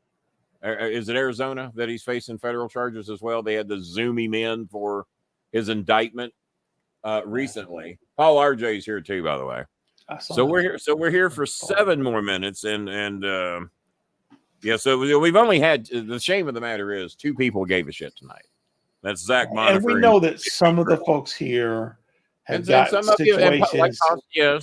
Is it Arizona that he's facing federal charges as well? They had to zoom him in for his indictment. recently. Paul RJ's here too, by the way. So we're here. So we're here for 7 more minutes, and yeah. So we've only had. The shame of the matter is 2 people gave a shit tonight. That's Zach Monifer. And we know that some of the folks here have got situations.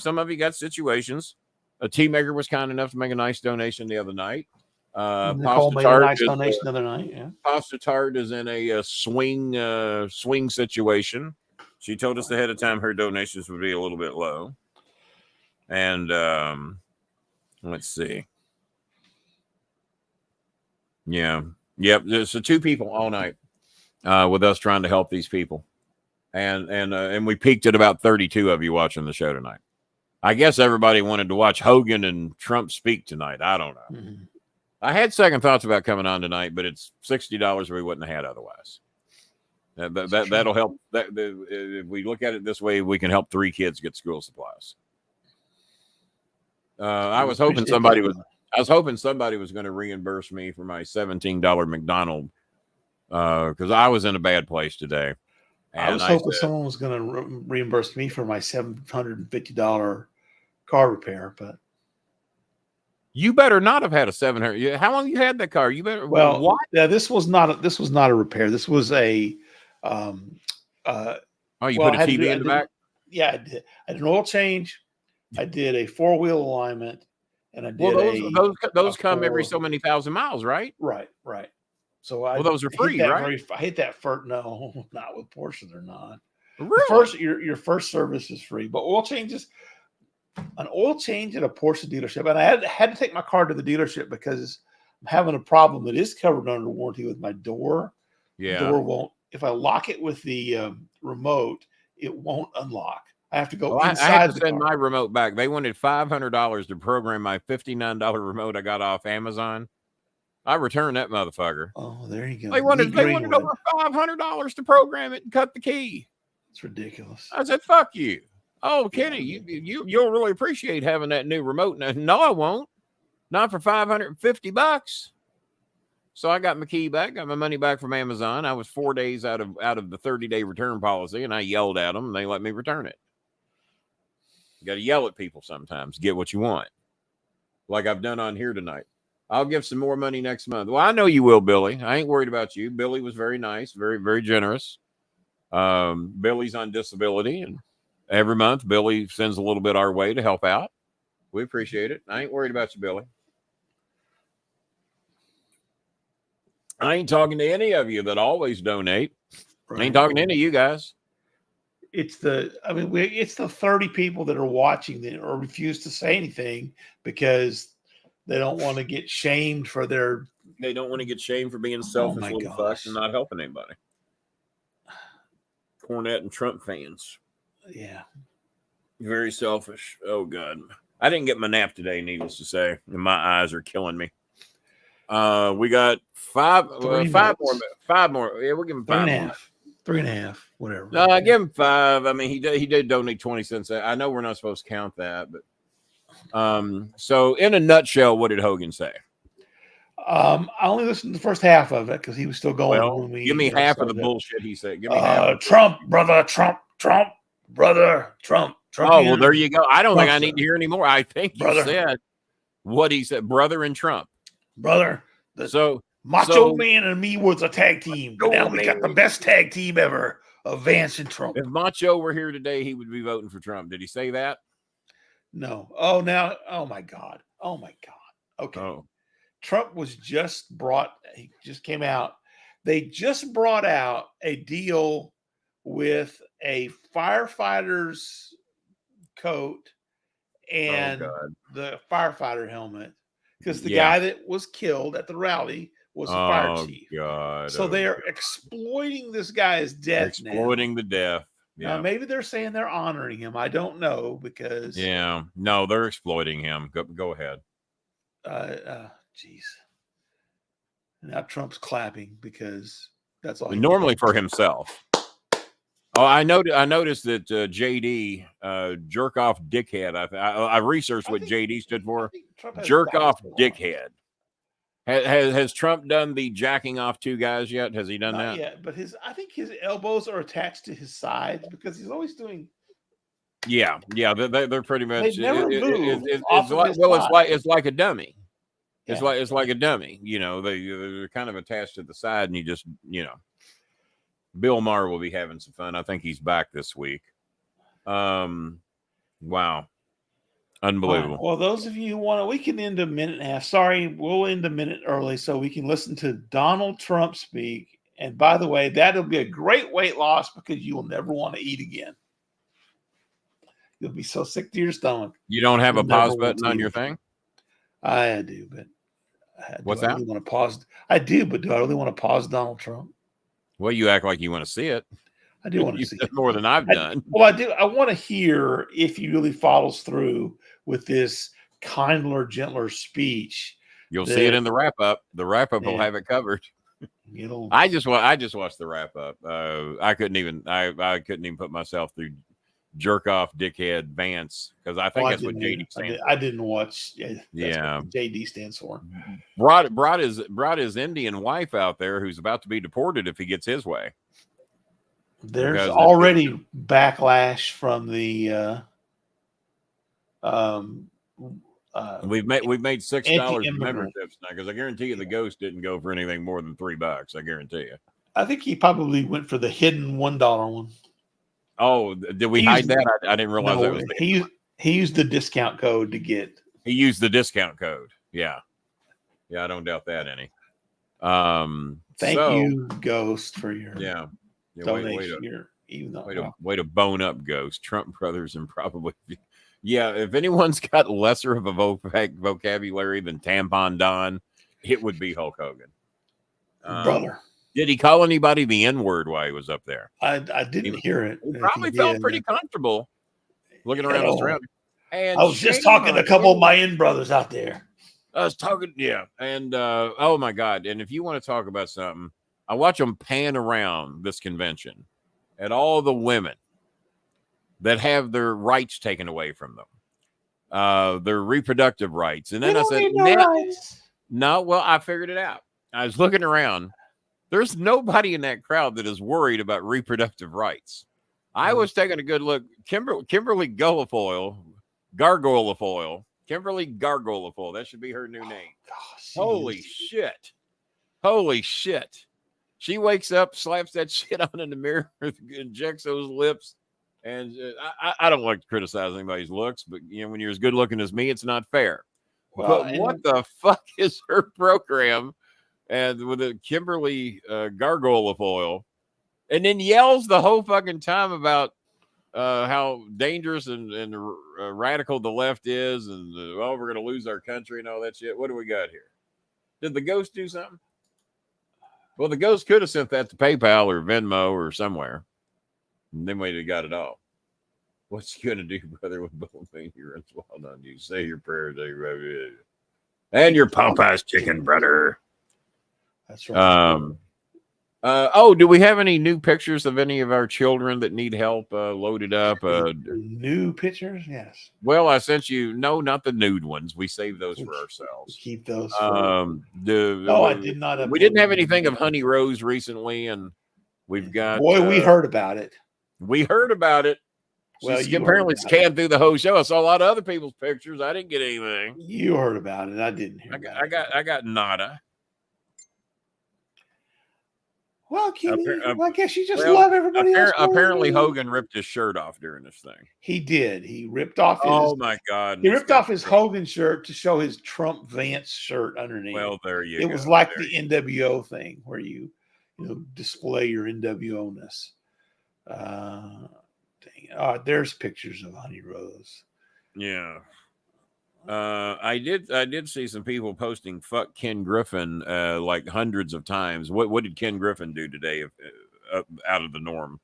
Some of you got situations. A team maker was kind enough to make a nice donation the other night. Nicole made a nice donation the other night. Yeah. Pasta Tart is in a swing situation. She told us ahead of time her donations would be a little bit low. And let's see. Yeah. Yep. So 2 people all night with us trying to help these people. And we peaked at about 32 of you watching the show tonight. I guess everybody wanted to watch Hogan and Trump speak tonight. I don't know. Mm-hmm. I had second thoughts about coming on tonight, but it's $60 we wouldn't have had otherwise. That'll help. If we look at it this way, we can help 3 kids get school supplies. I was hoping somebody was going to reimburse me for my $17 McDonald's because I was in a bad place today. And I was hoping someone was going to reimburse me for my $750 car repair, but you better not have had a 700. How long you had that car? You better. Well, what? Yeah, this was not a repair. This was a. Oh, you put a TV in the back? Yeah, I did. I did an oil change. I did a 4-wheel alignment, and I did those come every so many thousand miles, right? Right. So those are free, right? I hate that first. No, not with Porsche. They're not. Really? Your first service is free, but oil changes. An oil change at a Porsche dealership, and I had to take my car to the dealership because I'm having a problem that is covered under warranty with my door. Yeah, the door won't. If I lock it with the remote, it won't unlock. I have to go inside. I had to send my remote back. They wanted $500 to program my $59 remote I got off Amazon. I returned that motherfucker. Oh, there you go. They wanted over $500 to program it and cut the key. It's ridiculous. I said, "Fuck you." Oh, Kenny, you'll really appreciate having that new remote. No, I won't. Not for $550. So I got my key back, got my money back from Amazon. I was 4 days out of the 30-day return policy, and I yelled at them, and they let me return it. You got to yell at people sometimes, get what you want, like I've done on here tonight. I'll give some more money next month. Well, I know you will, Billy. I ain't worried about you. Billy was very nice, very, very generous. Billy's on disability, and every month Billy sends a little bit our way to help out. We appreciate it. I ain't worried about you, Billy. I ain't talking to any of you that always donate. Right. I ain't talking to any of you guys. It's the 30 people that are watching that or refuse to say anything because they don't want to get shamed for their. They don't want to get shamed for being selfish little fucks and not helping anybody. Cornette and Trump fans. Yeah. Very selfish. Oh, God. I didn't get my nap today, needless to say, and my eyes are killing me. We got five more. Yeah, we'll give him 5 more. 3.5, whatever. No, I give him 5. I mean, he did donate 20 cents. I know we're not supposed to count that, but so in a nutshell, what did Hogan say? I only listened to the first half of it because he was still going. Well, give me half of the bullshit he said. Give me half. Trump, brother, Trump, brother, Trump. Oh, well, there you go. I don't think I need to hear any more. I think you said what he said, brother and Trump. Brother. So Macho Man and me was a tag team. Now we got the best tag team ever of Vance and Trump. If Macho were here today, he would be voting for Trump. Did he say that? No. Oh, now. Oh, my God. Okay. Oh. Trump was he just came out. They just brought out a deal with a firefighter's coat and the firefighter helmet. Because the guy that was killed at the rally was a fire chief. God. So they are exploiting this guy's death. Exploiting the death. Yeah. Now, maybe they're saying they're honoring him. I don't know because. Yeah. No, they're exploiting him. Go ahead. Jeez. Now Trump's clapping because that's all. Normally for himself. Oh, I noticed that JD, jerk off dickhead. I researched what JD stood for. Jerk off dickhead Has Trump done the jacking off two guys yet? Has he done Not that? yet, but I think his elbows are attached to his sides because he's always doing. Yeah. They're pretty much. They never move It's off of like his it's like a dummy. It's Yeah. like a dummy. You know, they're kind of attached to the side, and you just Bill Maher will be having some fun. I think he's back this week. Wow. Unbelievable. Well, those of you who want to, we can end a minute and a half. Sorry, we'll end a minute early so we can listen to Donald Trump speak. And by the way, that'll be a great weight loss because you will never want to eat again. You'll be so sick to your stomach. You don't have You'll a pause never want button to on eat your again. thing? I do, but What's I that? really want to pause? I do, but do I really want to pause Donald Trump? Well, you act like you want to see it. I do want to You've see done it. more than I've done. Well, I do. I want to hear if he really follows through with this kindler, gentler speech. You'll see it in the wrap up. The wrap up will Yeah. have it covered. It'll, I just watched the wrap up. I couldn't even put myself through jerk off dickhead Vance because I think that's what JD stands for. I didn't watch. Yeah. What JD stands for. Brought his Indian wife out there who's about to be deported if he gets his way. There's Because already backlash from the we've made $6 anti-immigrant. memberships now because I guarantee you the ghost didn't go for anything more than $3. I guarantee you. I think he probably went for the hidden $1 one. Oh, did we hide that? I didn't realize that was he used the discount code to get. He used the discount code. Yeah, I don't doubt that any. Thank you, Ghost, for your donation. Even Way to bone up, Ghost. Trump brothers and probably. Yeah, if anyone's got lesser of a vocabulary than Tampon Don, it would be Hulk Hogan. Brother. Did he call anybody the N-word while he was up there? I didn't hear it. He probably felt pretty comfortable looking around the surroundings. And I was just talking to a couple of my in brothers out there. I was talking, yeah. And oh my God. And if you want to talk about something, I watch them pan around this convention at all the women that have their rights taken away from them, their reproductive rights. And then I said, no, well, I figured it out. I was looking around. There's nobody in that crowd that is worried about reproductive rights. I was taking a good look. Kimberly Gargoylefoil. Kimberly Gargoylefoil. That should be her new name. Gosh, Holy shit. She wakes up, slaps that shit on in the mirror, injects those lips. And I don't like to criticize anybody's looks, but when you're as good looking as me, it's not fair. Well, but what the fuck is her program? And with a Kimberly Gargoylefoil, and then yells the whole fucking time about how dangerous and radical the left is, and we're going to lose our country and all that shit. What do we got here? Did the ghost do something? Well, the ghost could have sent that to PayPal or Venmo or somewhere, and then we'd have got it all. What's he going to do, brother, with Bolin runs wild on you? Say your prayers, and your Popeye's chicken, brother. That's right. Do we have any new pictures of any of our children that need help loaded up? New pictures? Yes. Well, I sent you. No, not the nude ones. We saved those for ourselves. Keep those. I did not. We didn't have anything of Honey Rose recently, and we've got. Boy, we heard about it. We heard about it. Well, she apparently scanned through the whole show. I saw a lot of other people's pictures. I didn't get anything. You heard about it. I didn't hear. I got nada. Well, Kenny, I guess you just love everybody else. Apparently, Hogan ripped his shirt off during this thing. He did. He ripped off his. Oh my God! He ripped off his Hogan shirt to show his Trump Vance shirt underneath. Well, there you go. It was like the NWO thing where you display your NWO-ness. Dang it. Oh, there's pictures of Honey Rose. Yeah. I did see some people posting "fuck Ken Griffin" like hundreds of times. What did Ken Griffin do today out of the norm?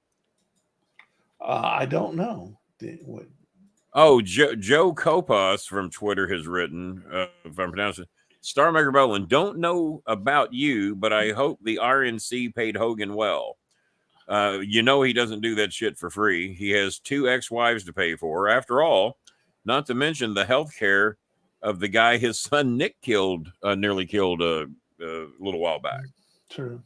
I don't know. Oh, Joe Kopas from Twitter has written, if I'm pronouncing it, Starmaker Bolin, don't know about you, but I hope the RNC paid Hogan well. He doesn't do that shit for free. He has 2 ex-wives to pay for. After all, not to mention the health care of the guy his son Nick nearly killed a little while back. True.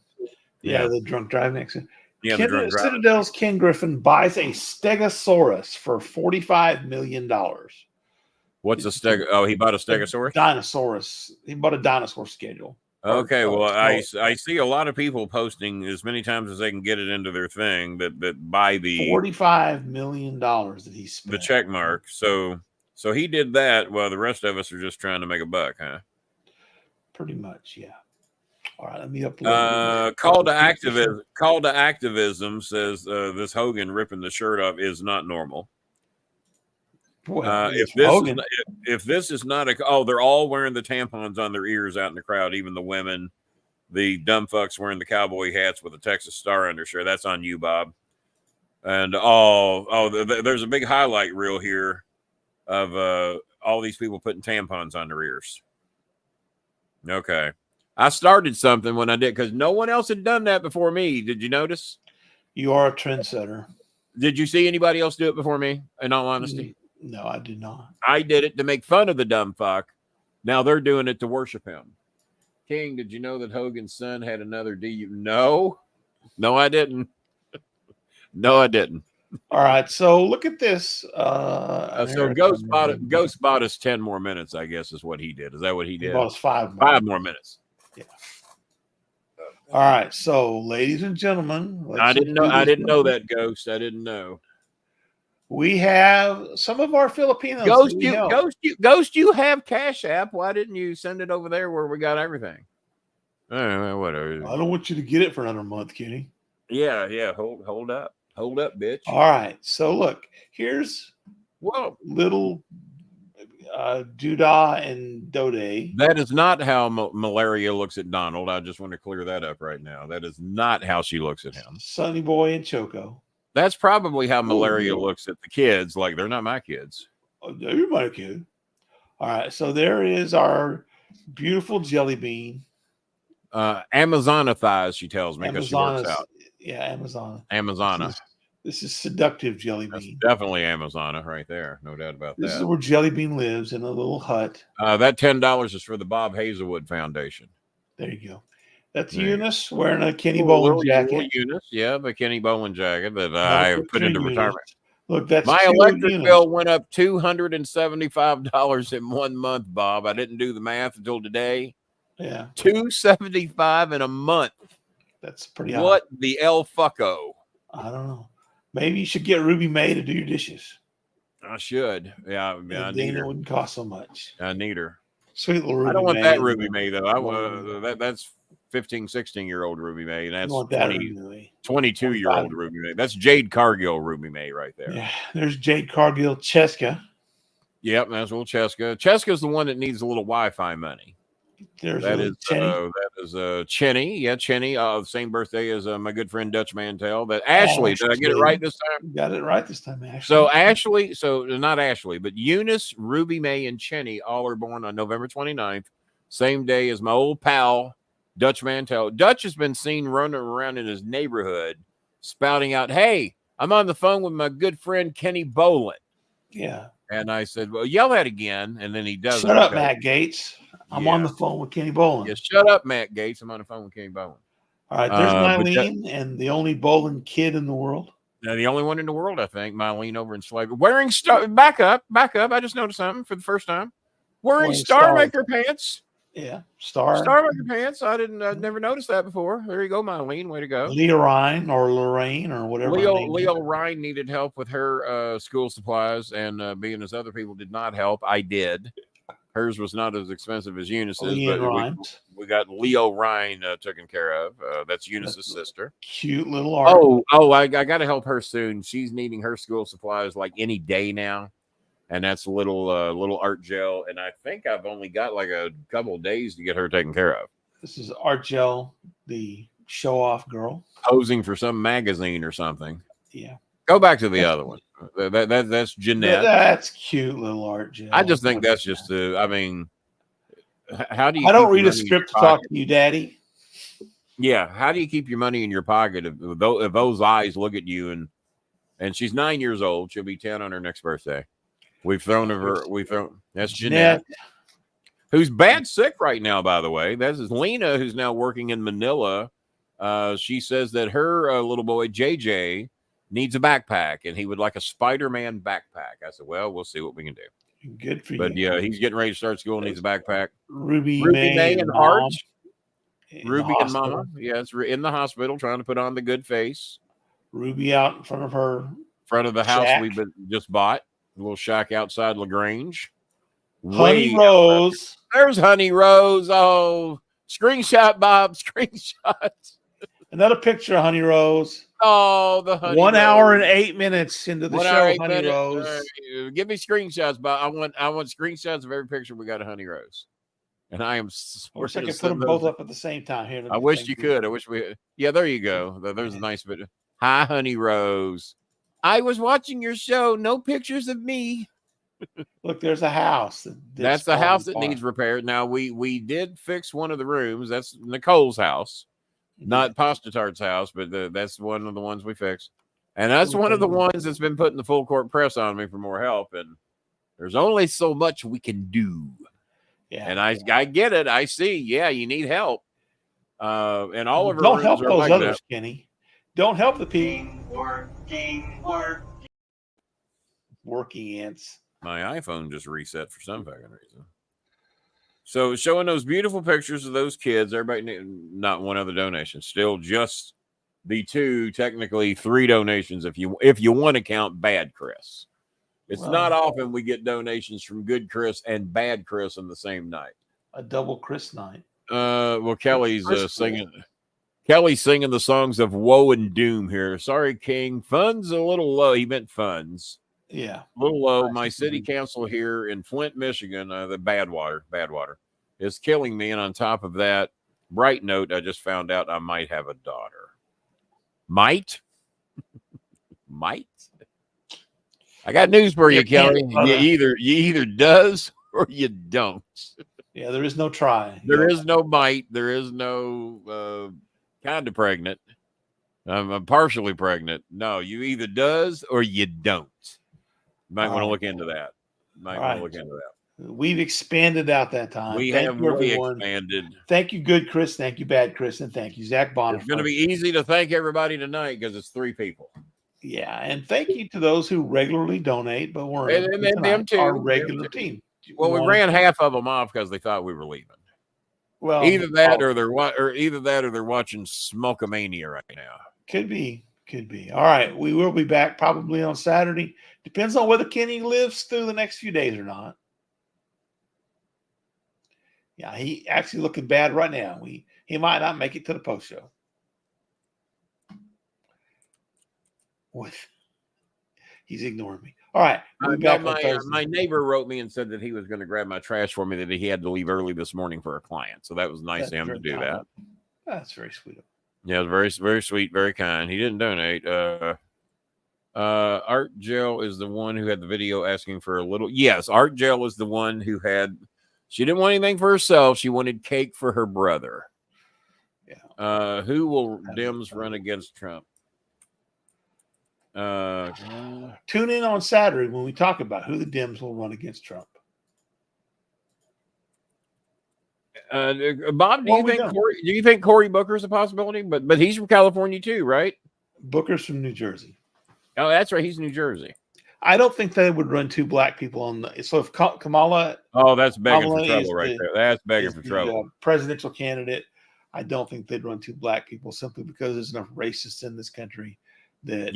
Yeah, the drunk driving accident. Yeah, the drunk driving. Citadel's Ken Griffin buys a Stegosaurus for $45 million. What's a steg? Oh, he bought a Stegosaurus? Dinosaurus. He bought a dinosaur schedule. Okay, well, I see a lot of people posting as many times as they can get it into their thing that buy the $45 million that he spent. The check mark. So he did that while the rest of us are just trying to make a buck, huh? Pretty much, yeah. All right, let me upload. Call to activism says this Hogan ripping the shirt off is not normal. Boy, if this is not they're all wearing the tampons on their ears out in the crowd, even the women, the dumb fucks wearing the cowboy hats with a Texas Star undershirt. That's on you, Bob. And there's a big highlight reel here of all these people putting tampons on their ears. Okay. I started something when I did because no one else had done that before me. Did you notice? You are a trendsetter. Did you see anybody else do it before me? In all honesty, no, I did not. I did it to make fun of the dumb fuck. Now they're doing it to worship him. King, did you know that Hogan's son had another DU? No, I didn't. No, I didn't. All right, so look at this. So Ghost bought us 10 more minutes, I guess, is what he did. Is that what he did? He bought us 5 more. 5 more minutes. Yeah. All right, so ladies and gentlemen, I didn't know that, Ghost. I didn't know. We have some of our Filipinos. Ghost, you have Cash App. Why didn't you send it over there where we got everything? Whatever. I don't want you to get it for another month, Kenny. Yeah. Hold up, bitch. All right. So look, here's little Doodah and Dode. That is not how Malaria looks at Donald. I just want to clear that up right now. That is not how she looks at him. Sonny Boy and Choco. That's probably how Malaria looks at the kids. Like, they're not my kids. Oh, you're my kid. All right. So there is our beautiful jelly bean. Amazona thighs, she tells me, because she works out. Yeah, Amazona. This is seductive jelly bean. That's definitely Amazona right there. No doubt about that. This is where Jelly Bean lives, in a little hut. That $10 is for the Bob Hazelwood Foundation. There you go. That's Eunice wearing a Kenny Bolin jacket. Eunice, yeah, the Kenny Bolin jacket that I put into retirement. Look, that's my electric bill went up $275 in 1 month, Bob. I didn't do the math until today. Yeah, $275 in a month. That's pretty high. What the el fucko? I don't know. Maybe you should get Ruby May to do your dishes. I should. Yeah, I need her. It wouldn't cost so much. I need her. Sweet little Ruby May. I don't want that Ruby May though. That's 15, 16-year-old Ruby May. And that's 22-year-old Ruby May. That's Jade Cargill Ruby May right there. Yeah, there's Jade Cargill Cheska. Yep, that's little Cheska. Cheska's the one that needs a little Wi-Fi money. That is Chenny. Yeah, Chenny. Same birthday as my good friend Dutch Mantel. That Ashley. Did I get it right this time? You got it right this time, Ashley. So Ashley. So not Ashley, but Eunice, Ruby May, and Chenny all are born on November 29th, same day as my old pal Dutch Mantel. Dutch has been seen running around in his neighborhood, spouting out, "Hey, I'm on the phone with my good friend Kenny Bolin." Yeah. And I said, "Well, yell that again." And then he does. Shut up, Matt Gates. I'm on the phone with Kenny Bolin. Yeah, shut up, Matt Gates. I'm on the phone with Kenny Bolin. All right, there's Mylene and the only Bolin kid in the world. Now, the only one in the world, I think. Mylene over in slavery. Wearing back up. I just noticed something for the first time. Wearing Starmaker pants. Yeah, Starmaker pants. I never noticed that before. There you go, Mylene. Way to go. Leah Ryan or Lorraine or whatever. Leo Ryan needed help with her school supplies, and being as other people did not help, I did. Hers was not as expensive as Eunice's, but we got Leo Ryan taken care of. That's Eunice's sister. Cute little art. I got to help her soon. She's needing her school supplies like any day now, and that's little art gel. And I think I've only got like a couple of days to get her taken care of. This is art gel, the show-off girl posing for some magazine or something. Yeah. Go back to the other one. That's Jeanette. That's cute little art gel. I just think that's just I mean, how do you? I don't read a script to talk to you, Daddy. Yeah, how do you keep your money in your pocket if those eyes look at you and she's 9 years old? She'll be 10 on her next birthday. That's Jeanette. who's bad sick right now, by the way. This is Lena, who's now working in Manila. She says that her little boy, JJ, needs a backpack, and he would like a Spider-Man backpack. I said, well, we'll see what we can do. Good for you. But yeah, he's getting ready to start school and needs a backpack. Ruby May and Arch. Ruby and hospital. Mama. Yeah, it's in the hospital trying to put on the good face. Ruby out in front of her. Front of the house shack. we just bought. A little shack outside LaGrange. Honey Rose. There's Honey Rose. Oh, screenshot, Bob. Screenshot. Another picture of Honey Rose. Oh, the Honey 1 Rose. hour and 8 minutes into the 1 show, hour, 8 Honey minutes. Rose. Give me screenshots, Bob. I want screenshots of every picture we got of Honey Rose. And I am. I wish I could put them both up at the same time. Here, I wish you could. I wish we. Yeah, there you go. There's a nice bit. Hi, Honey Rose. I was watching your show. No pictures of me. Look, there's a house. That's the house that needs repaired. Now we did fix one of the rooms. That's Nicole's house, not Pasta Tart's house, but that's one of the ones we fixed. And that's one of the ones that's been putting the full court press on me for more help. And there's only so much we can do. Yeah, and I get it. I see. Yeah, you need help. And all of our don't help those like others, that. Kenny. Don't help the people. Working ants. My iPhone just reset for some fucking reason. So showing those beautiful pictures of those kids, everybody, not one other donation, still just the two, technically 3 donations if you want to count Bad Chris. It's not often we get donations from Good Chris and Bad Chris in the same night. A double Chris night. Well, Kelly's singing. Kelly's singing the songs of woe and doom here. Sorry, King. Funds a little low. He meant funds. Yeah. A little low. My city council here in Flint, Michigan, the Badwater, is killing me. And on top of that, bright note, I just found out I might have a daughter. Might? I got news for you, Kelly. You either does or you don't. Yeah, there is no try. There is no might. There is no kind of pregnant. I'm partially pregnant. No, you either does or you don't. You might want to look into that. We've expanded out that time. We have really expanded. Thank you, Good Chris. Thank you, Bad Chris. And thank you, Zach Bonner. It's going to be easy to thank everybody tonight because it's 3 people. Yeah, and thank you to those who regularly donate, but we're them too. Our regular team. Well, we ran half of them off because they thought we were leaving. Well, either that or they're watching Smoke-a-mania right now. Could be. All right, we will be back probably on Saturday. Depends on whether Kenny lives through the next few days or not. Yeah, he actually looking bad right now. He might not make it to the post show. He's ignoring me. All right. My neighbor wrote me and said that he was going to grab my trash for me, that he had to leave early this morning for a client. So that was nice of him to do that. That's very sweet. Yeah, very, very sweet, very kind. He didn't donate. Art Gel is the one who had the video asking for a little. Yes, Art Gel is the one who had. She didn't want anything for herself. She wanted cake for her brother. Yeah. Who will Dems run against Trump? Tune in on Saturday when we talk about who the Dems will run against Trump. Bob, do you think Cory Booker is a possibility? But he's from California too, right? Booker's from New Jersey. Oh, that's right. He's New Jersey. I don't think they would run 2 black people on the. So if Kamala, that's begging for trouble right there. That's begging for trouble. Presidential candidate, I don't think they'd run 2 black people simply because there's enough racists in this country that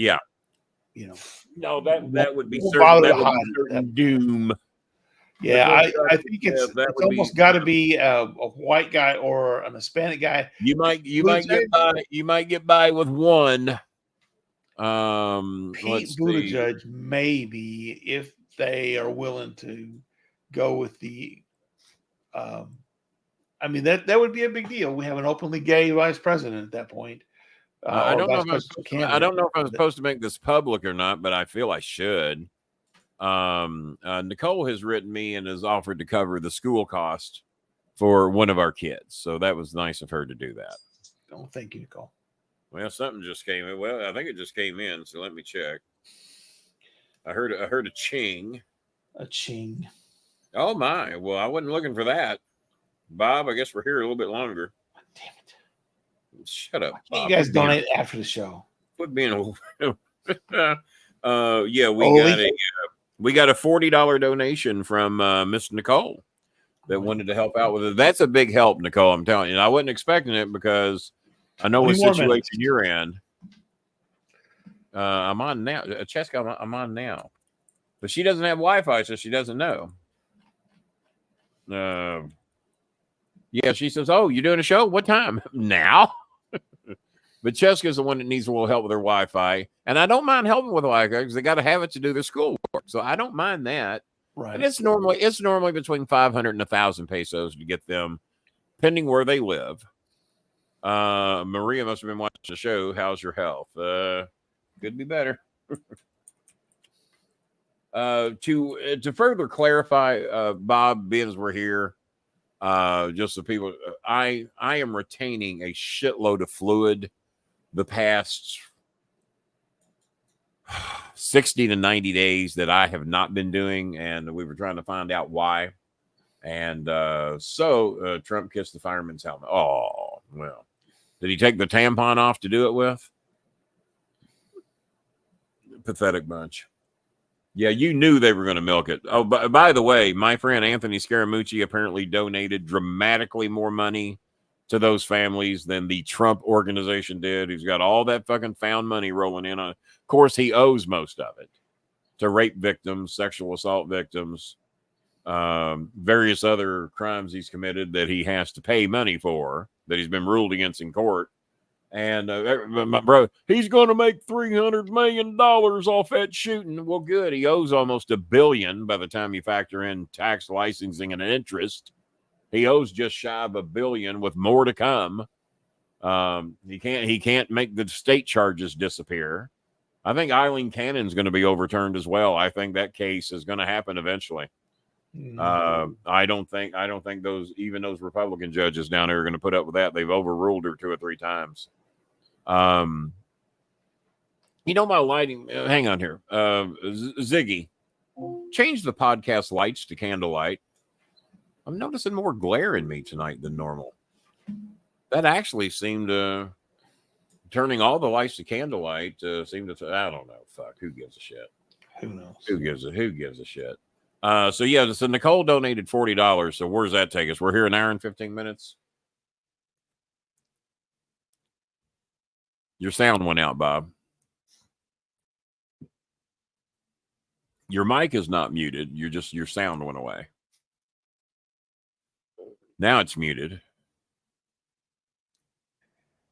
no, that would be certain doom. Yeah, I think it's almost got to be a white guy or an Hispanic guy. You might get by with one. Pete Buttigieg, maybe, if they are willing to go with the. I mean that would be a big deal. We have an openly gay vice president at that point. I don't know if I'm supposed to make this public or not, but I feel I should. Nicole has written me and has offered to cover the school cost for one of our kids. So that was nice of her to do that. Oh, thank you, Nicole. Well, something just came in. Well, I think it just came in. So let me check. I heard a ching. A ching. Oh my! Well, I wasn't looking for that, Bob. I guess we're here a little bit longer. Damn it! Shut up, Bob. You guys donate after the show. Quit being a yeah, Oli? we got a $40 donation from Miss Nicole that wanted to help out with it. That's a big help, Nicole. I'm telling you. And I wasn't expecting it because I know what situation you're in. I'm on now. Cheska, I'm on now. But she doesn't have Wi-Fi, so she doesn't know. Yeah, she says, "Oh, you're doing a show? What time?" Now. But Cheska's the one that needs a little help with her Wi-Fi. And I don't mind helping with Wi-Fi because they got to have it to do their schoolwork. So I don't mind that. Right. And it's normally between 500 and 1,000 pesos to get them, depending where they live. Maria must have been watching the show. How's your health? Could be better. To further clarify, Bob, being as we're here, just so people, I am retaining a shitload of fluid the past 60 to 90 days that I have not been doing, and we were trying to find out why. And so Trump kissed the fireman's helmet. Oh, well. Did he take the tampon off to do it with? Pathetic bunch. Yeah, you knew they were going to milk it. Oh, by the way, my friend Anthony Scaramucci apparently donated dramatically more money to those families than the Trump organization did. He's got all that fucking found money rolling in. Of course, he owes most of it to rape victims, sexual assault victims, various other crimes he's committed that he has to pay money for, that he's been ruled against in court. And my bro, he's going to make $300 million off that shooting. Well, good. He owes almost $1 billion by the time you factor in tax, licensing, and interest. He owes just shy of $1 billion, with more to come. He can't make the state charges disappear. I think Eileen Cannon's going to be overturned as well. I think that case is going to happen eventually. I don't think those Republican judges down there are going to put up with that. They've overruled her 2 or 3 times. My lighting. Hang on here, Ziggy. Change the podcast lights to candlelight. I'm noticing more glare in me tonight than normal. That actually seemed turning all the lights to candlelight seemed to. I don't know. Fuck. Who gives a shit? Who knows? Who gives a shit? So Nicole donated $40. So where does that take us? We're here an hour and 15 minutes. Your sound went out, Bob. Your mic is not muted. Your sound went away. Now it's muted.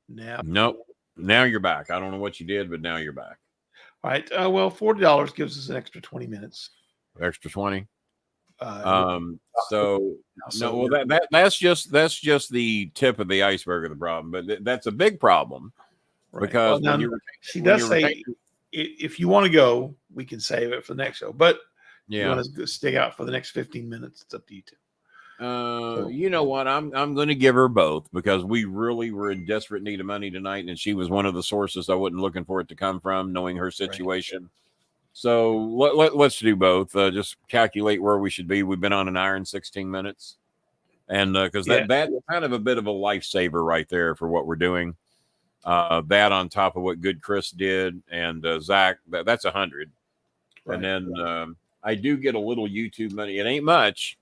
Nope. Now you're back. I don't know what you did, but now you're back. All right. Well, $40 gives us an extra 20 minutes. Extra 20. So That's just the tip of the iceberg of the problem, but that's a big problem, right? Because she does say if you want to go, we can save it for the next show. But if you want to stick out for the next 15 minutes, it's up to you too. You know what? I'm going to give her both because we really were in desperate need of money tonight, and she was one of the sources I wasn't looking for it to come from, knowing her situation. Right. So let's do both. Just calculate where we should be. We've been on an hour and 16 minutes, and because that's kind of a bit of a lifesaver right there for what we're doing. That on top of what Good Chris did, and Zach, that's 100. Right. And then I do get a little YouTube money. It ain't much.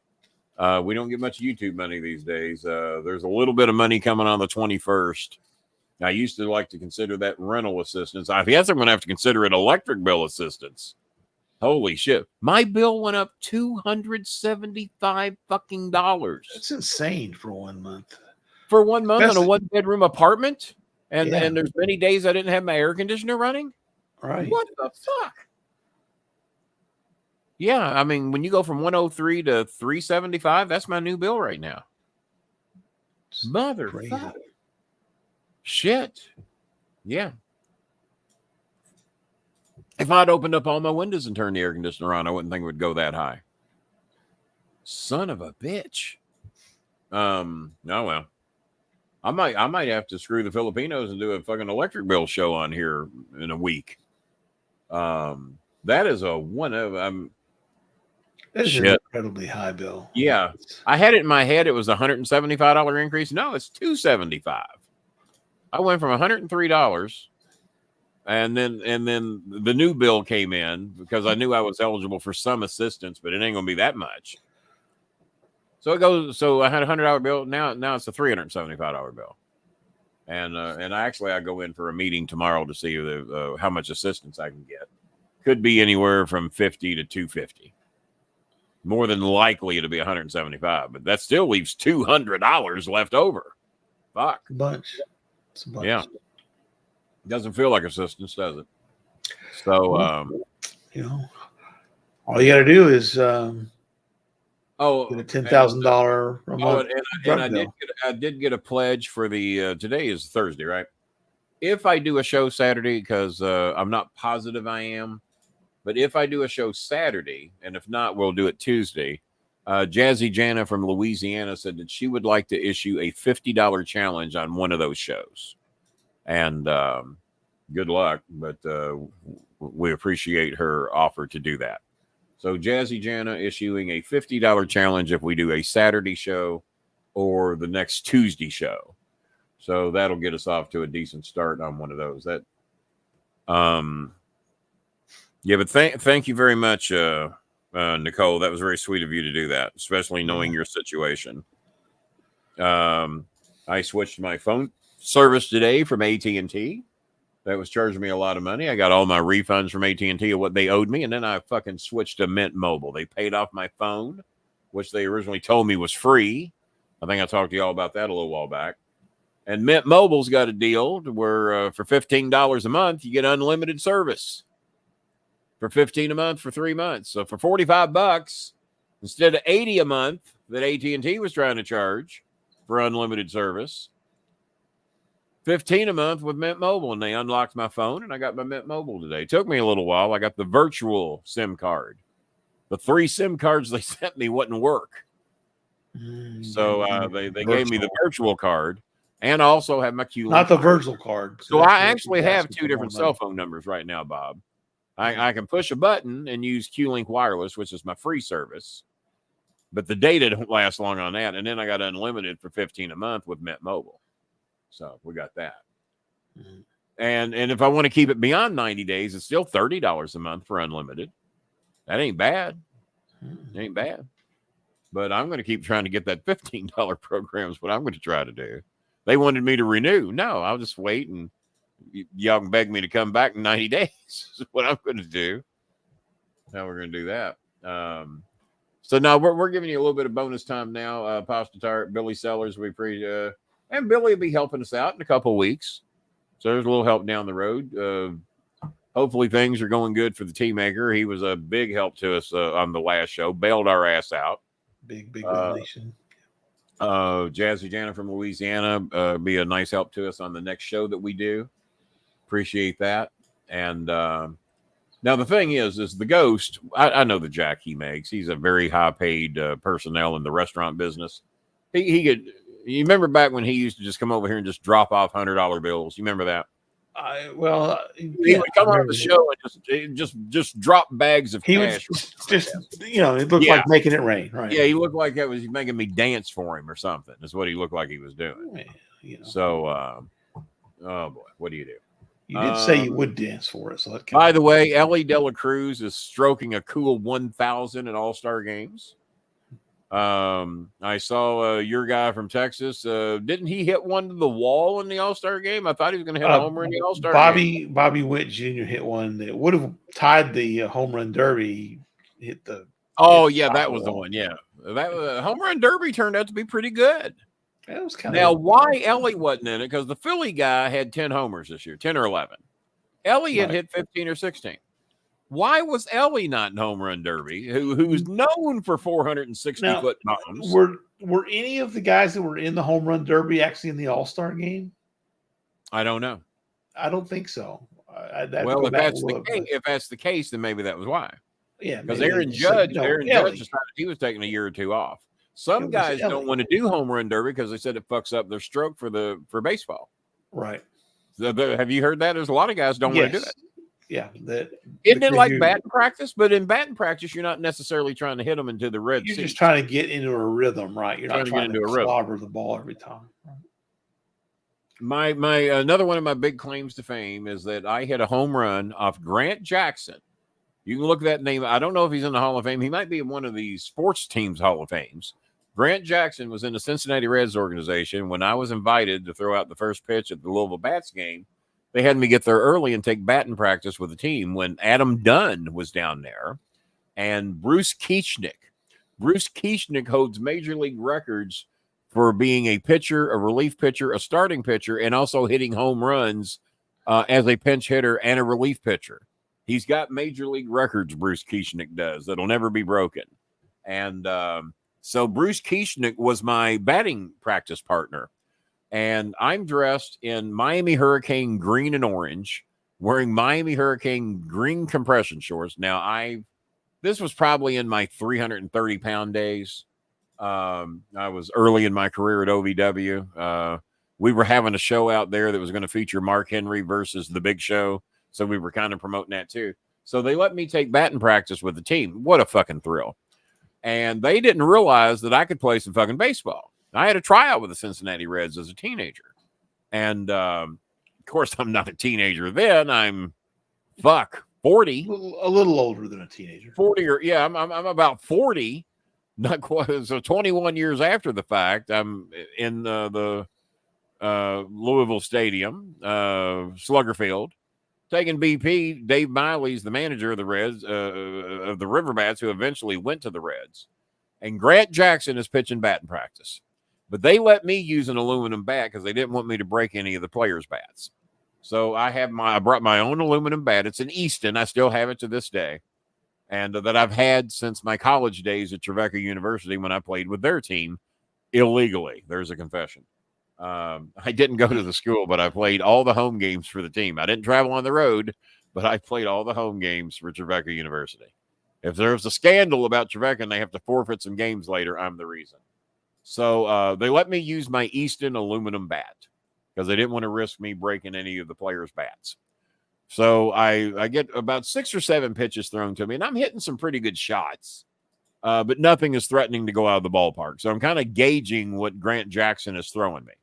We don't get much YouTube money these days. There's a little bit of money coming on the 21st. I used to like to consider that rental assistance. I guess I'm going to have to consider it electric bill assistance. Holy shit. My bill went up $275 fucking dollars. That's insane for 1 month. For 1 month in a 1-bedroom apartment? And there's many days I didn't have my air conditioner running? Right. What the fuck? Yeah, I mean, when you go from 103 to 375, that's my new bill right now. Motherfucker. Shit. Yeah. If I'd opened up all my windows and turned the air conditioner on, I wouldn't think it would go that high. Son of a bitch. Oh well. I might have to screw the Filipinos and do a fucking electric bill show on here in a week. That is a one of This is an Shit. incredibly high bill. Yeah. I had it in my head. It was a $175 increase. No, it's $275. I went from $103, and then the new bill came in because I knew I was eligible for some assistance, but it ain't gonna be that much. So it goes. So I had $100 bill. Now it's a $375 bill, and I go in for a meeting tomorrow to see how much assistance I can get. Could be anywhere from $50 to $250. More than likely it'll be $175, but that still leaves $200 left over. Fuck. A bunch. It's a bunch. Yeah. Doesn't feel like assistance, does it? So, all you got to do is get a $10,000 a month. I did get a pledge for the today is Thursday, right? If I do a show Saturday, because I'm not positive I am, but if I do a show Saturday, and if not, we'll do it Tuesday. Jazzy Jana from Louisiana said that she would like to issue a $50 challenge on one of those shows. And good luck, but we appreciate her offer to do that. So Jazzy Jana issuing a $50 challenge if we do a Saturday show or the next Tuesday show. So that'll get us off to a decent start on one of those. Yeah, but thank you very much, Nicole. That was very sweet of you to do that, especially knowing your situation. I switched my phone service today from AT&T. That was charging me a lot of money. I got all my refunds from AT&T of what they owed me, and then I fucking switched to Mint Mobile. They paid off my phone, which they originally told me was free. I think I talked to y'all about that a little while back. And Mint Mobile's got a deal where for $15 a month, you get unlimited service. For $15 a month for 3 months. So for $45, instead of $80 a month that AT&T was trying to charge for unlimited service, $15 a month with Mint Mobile, and they unlocked my phone, and I got my Mint Mobile today. It took me a little while. I got the virtual SIM card. The 3 SIM cards they sent me wouldn't work. So they gave me the virtual card, and also have my Q-Link. Not the virtual card. So I actually have 2 different cell phone numbers right now, Bob. I can push a button and use Q-Link Wireless, which is my free service, but the data don't last long on that. And then I got unlimited for $15 a month with Mint Mobile. So we got that. Mm-hmm. And if I want to keep it beyond 90 days, it's still $30 a month for unlimited. That ain't bad. Mm-hmm. Ain't bad. But I'm going to keep trying to get that $15 program is what I'm going to try to do. They wanted me to renew. No, I'll just wait and y'all can beg me to come back in 90 days. Is what I'm going to do. How we're going to do that. So now we're giving you a little bit of bonus time now. Pasta Tart, Billy Sellers, and Billy will be helping us out in a couple of weeks. So there's a little help down the road. Hopefully things are going good for the tea maker. He was a big help to us on the last show. Bailed our ass out. Big donation. Jazzy Jana from Louisiana be a nice help to us on the next show that we do. Appreciate that. And now the thing is the Ghost. I know the jack he makes. He's a very high paid personnel in the restaurant business. He could. You remember back when he used to just come over here and just drop off $100 bills? You remember that? He would come on the show and just drop bags of cash. It looked like making it rain, right? Yeah, he looked like that was making me dance for him or something. Is what he looked like he was doing. So, oh boy, what do you do? You did say you would dance for us. So by the way, Ellie Dela Cruz is stroking a cool 1,000 at All-Star games. I saw your guy from Texas. Didn't he hit one to the wall in the All-Star game? I thought he was going to hit a home run in the All-Star game. Bobby Witt Jr. hit one that would have tied the home run derby. Hit the. Oh yeah, that was the one. Yeah, that home run derby turned out to be pretty good. That was kind now, why Ellie wasn't in it? Because the Philly guy had 10 homers this year, 10 or 11. Ellie had hit 15 or 16. Why was Ellie not in home run derby? Who's known for 460-foot bombs? Were any of the guys that were in the home run derby actually in the All-Star game? I don't know. I don't think so. If that's the case, then maybe that was why. Yeah, because Aaron Judge decided he was taking a year or two off. Some guys don't want to do home run derby because they said it fucks up their stroke for baseball. Right. Have you heard that? There's a lot of guys don't want to do it. Yeah. Isn't it like batting practice? But in batting practice, you're not necessarily trying to hit them into the red You're seats. just trying to get into a rhythm, right? You're not trying to clobber the ball every time. My another one of my big claims to fame is that I hit a home run off Grant Jackson. You can look that name. I don't know if he's in the Hall of Fame. He might be in one of the sports teams' Hall of Fames. Grant Jackson was in the Cincinnati Reds organization when I was invited to throw out the first pitch at the Louisville Bats game. They had me get there early and take batting practice with the team when Adam Dunn was down there and Bruce Kieschnick. Bruce Kieschnick holds major league records for being a pitcher, a relief pitcher, a starting pitcher, and also hitting home runs as a pinch hitter and a relief pitcher. He's got major league records, Bruce Kieschnick does, that'll never be broken. And so Bruce Kieschnick was my batting practice partner. And I'm dressed in Miami Hurricane green and orange, wearing Miami Hurricane green compression shorts. Now, this was probably in my 330-pound days. I was early in my career at OVW. We were having a show out there that was going to feature Mark Henry versus The Big Show. So we were kind of promoting that too. So they let me take batting practice with the team. What a fucking thrill. And they didn't realize that I could play some fucking baseball. I had a tryout with the Cincinnati Reds as a teenager. And, of course, I'm not a teenager then. I'm, 40. A little older than a teenager. 40 or, yeah, I'm about 40. Not quite. So 21 years after the fact, I'm in the Louisville Stadium, Slugger Field, taking BP. Dave Miley's the manager of the Reds, of the Riverbats, who eventually went to the Reds. And Grant Jackson is pitching batting practice. But they let me use an aluminum bat because they didn't want me to break any of the players' bats. So I brought my own aluminum bat. It's an Easton. I still have it to this day. And that I've had since my college days at Trevecca University when I played with their team illegally. There's a confession. I didn't go to the school, but I played all the home games for the team. I didn't travel on the road, but I played all the home games for Trevecca University. If there's a scandal about Trevecca and they have to forfeit some games later, I'm the reason. So they let me use my Easton aluminum bat because they didn't want to risk me breaking any of the players' bats. So I get about 6 or 7 pitches thrown to me, and I'm hitting some pretty good shots, but nothing is threatening to go out of the ballpark. So I'm kind of gauging what Grant Jackson is throwing me.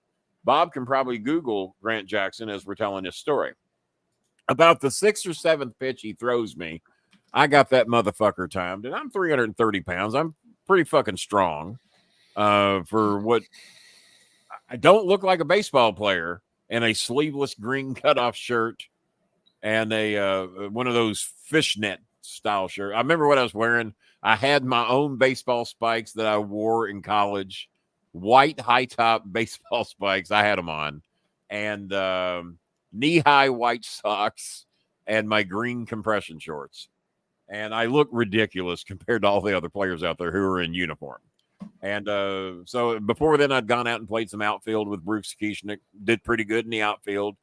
Bob can probably Google Grant Jackson as we're telling this story. About the 6th or 7th pitch he throws me, I got that motherfucker timed, and I'm 330 pounds. I'm pretty fucking strong. For what I don't look like a baseball player in a sleeveless green cutoff shirt and a one of those fishnet style shirt. I remember what I was wearing. I had my own baseball spikes that I wore in college, white high top baseball spikes. I had them on, and knee high white socks and my green compression shorts. And I look ridiculous compared to all the other players out there who are in uniform. And so before then, I'd gone out and played some outfield with Bruce Kieschnick. Did pretty good in the outfield.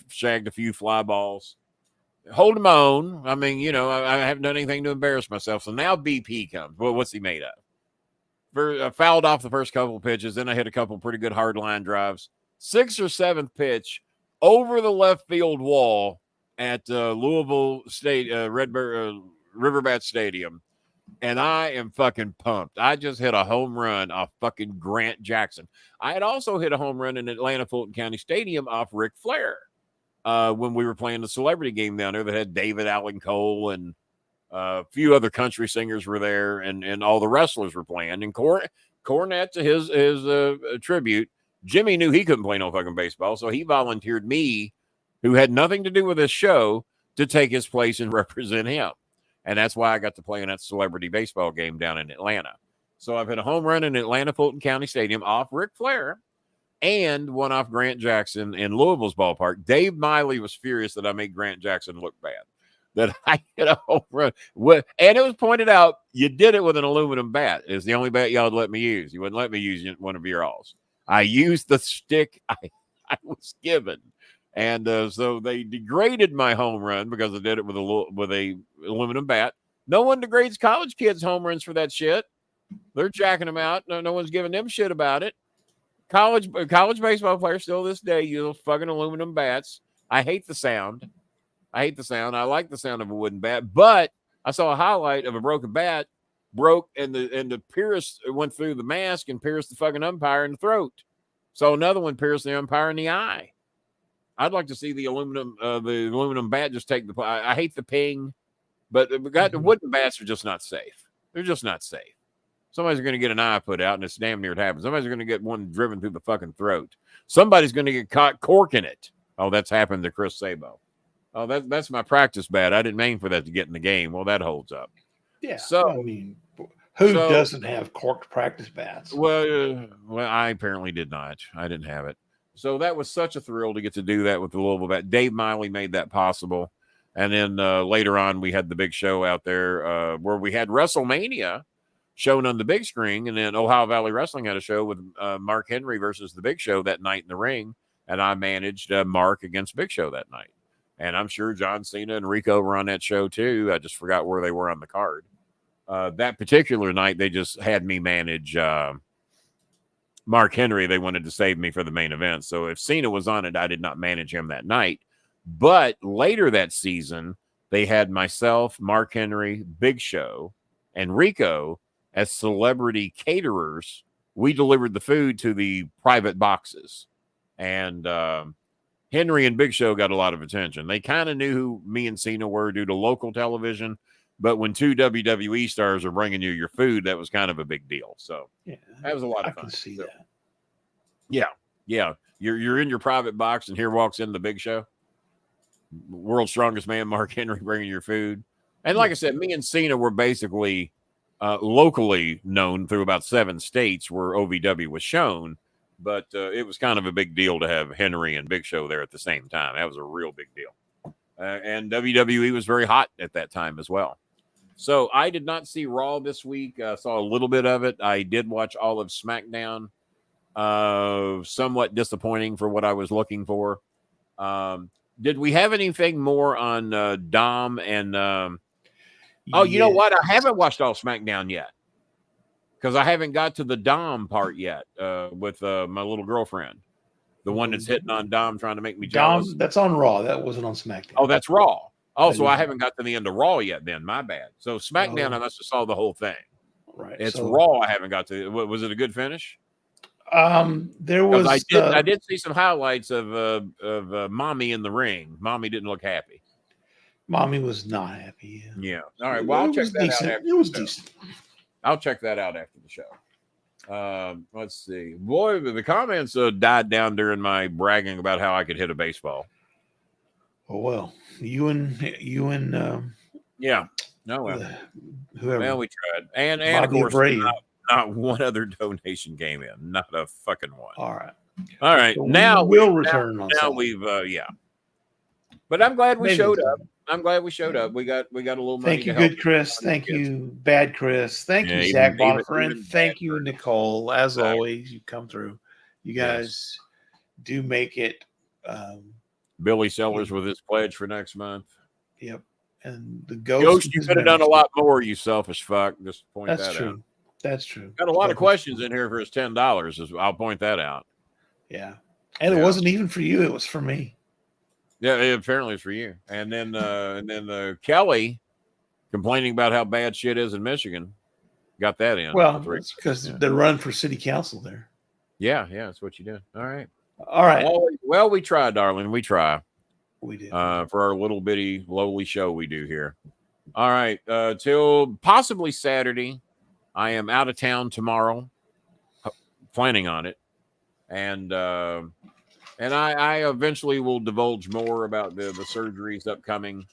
Shagged a few fly balls. Holding my own. I mean, you know, I haven't done anything to embarrass myself. So now BP comes. Well, what's he made of? Fouled off the first couple of pitches. Then I hit a couple of pretty good hard line drives. 6th or 7th pitch over the left field wall at Louisville State, Riverbat Stadium. And I am fucking pumped. I just hit a home run off fucking Grant Jackson. I had also hit a home run in Atlanta Fulton County Stadium off Ric Flair when we were playing the celebrity game down there that had David Allen Cole and a few other country singers were there, and all the wrestlers were playing. And Cornette, to his tribute, Jimmy knew he couldn't play no fucking baseball, so he volunteered me, who had nothing to do with this show, to take his place and represent him. And that's why I got to play in that celebrity baseball game down in Atlanta. So I've hit a home run in Atlanta Fulton County Stadium off Ric Flair and one off Grant Jackson in Louisville's ballpark. Dave Miley was furious that I made Grant Jackson look bad, that I hit a home run. And it was pointed out, you did it with an aluminum bat. It's the only bat y'all would let me use. You wouldn't let me use one of your alls. I used the stick I was given. And so they degraded my home run because I did it with a aluminum bat. No one degrades college kids' home runs for that shit. They're jacking them out. No one's giving them shit about it. College baseball players still this day use those fucking aluminum bats. I hate the sound. I hate the sound. I like the sound of a wooden bat, but I saw a highlight of a broken bat broke and the pierce went through the mask and pierced the fucking umpire in the throat. So another one pierced the umpire in the eye. I'd like to see the aluminum bat just take the. I hate the ping, but the wooden bats are just not safe. They're just not safe. Somebody's going to get an eye put out, and it's damn near it happens. Somebody's going to get one driven through the fucking throat. Somebody's going to get caught corking it. Oh, that's happened to Chris Sabo. Oh, that's my practice bat. I didn't mean for that to get in the game. Well, that holds up. Yeah. So, I mean, who doesn't have corked practice bats? Well, I apparently did not. I didn't have it. So that was such a thrill to get to do that with the Louisville bat. Dave Miley made that possible. And then later on, we had the big show out there where we had WrestleMania shown on the big screen. And then Ohio Valley Wrestling had a show with Mark Henry versus the Big Show that night in the ring. And I managed Mark against Big Show that night. And I'm sure John Cena and Rico were on that show too. I just forgot where they were on the card. That particular night, they just had me manage Mark Henry. They wanted to save me for the main event. So if Cena was on it, I did not manage him that night. But later that season, they had myself, Mark Henry, Big Show, and Rico as celebrity caterers. We delivered the food to the private boxes. And Henry and Big Show got a lot of attention. They kind of knew who me and Cena were due to local television. But when two WWE stars are bringing you your food, that was kind of a big deal. So yeah, that was a lot of I fun. can see that. Yeah. You're in your private box, and here walks in the Big Show, world's strongest man, Mark Henry, bringing your food. And like I said, me and Cena were basically locally known through about 7 states where OVW was shown. But it was kind of a big deal to have Henry and Big Show there at the same time. That was a real big deal. And WWE was very hot at that time as well. So I did not see Raw this week. I saw a little bit of it. I did watch all of SmackDown. Somewhat disappointing for what I was looking for. Did we have anything more on Dom and you know what? I haven't watched all SmackDown yet because I haven't got to the Dom part yet with my little girlfriend. The one that's hitting on Dom, trying to make me jealous. Dom, that's on Raw. That wasn't on SmackDown. Oh, that's Raw. Oh, so I haven't got to the end of Raw yet then. My bad. So SmackDown, I must have saw the whole thing. Right. It's Raw. I haven't got to. Was it a good finish? There was. I did see some highlights of Mommy in the ring. Mommy didn't look happy. Mommy was not happy. Yeah. All right. Well, I'll check that out. It was decent. I'll check that out after the show. Let's see. Boy, the comments died down during my bragging about how I could hit a baseball. Oh well, you and yeah. No, well, whoever. Well, we tried, and of course, not one other donation came in, not a fucking one. All right. So now we'll return. Now we've But I'm glad we showed up. I'm glad we showed up. We got a little money. Thank you, good Chris. Thank you, bad Chris. Thank you, Zach Bonifer, and thank you, Nicole. As always, you come through. You guys do make it. Billy Sellers with his pledge for next month. Yep. And the Ghost you could have done a lot more, you selfish fuck. Just point that out. That's true. That's true. Got a lot of questions in here for his $10. I'll point that out. Yeah. And it wasn't even for you, it was for me. Yeah, apparently it's for you. And then Kelly complaining about how bad shit is in Michigan. Got that in. Well, it's because they're running for city council there. Yeah, that's what you did. All right. Well, we tried, darling. We try. We did. For our little bitty lowly show we do here. All right. Till possibly Saturday. I am out of town tomorrow. Planning on it. And I eventually will divulge more about the surgeries upcoming.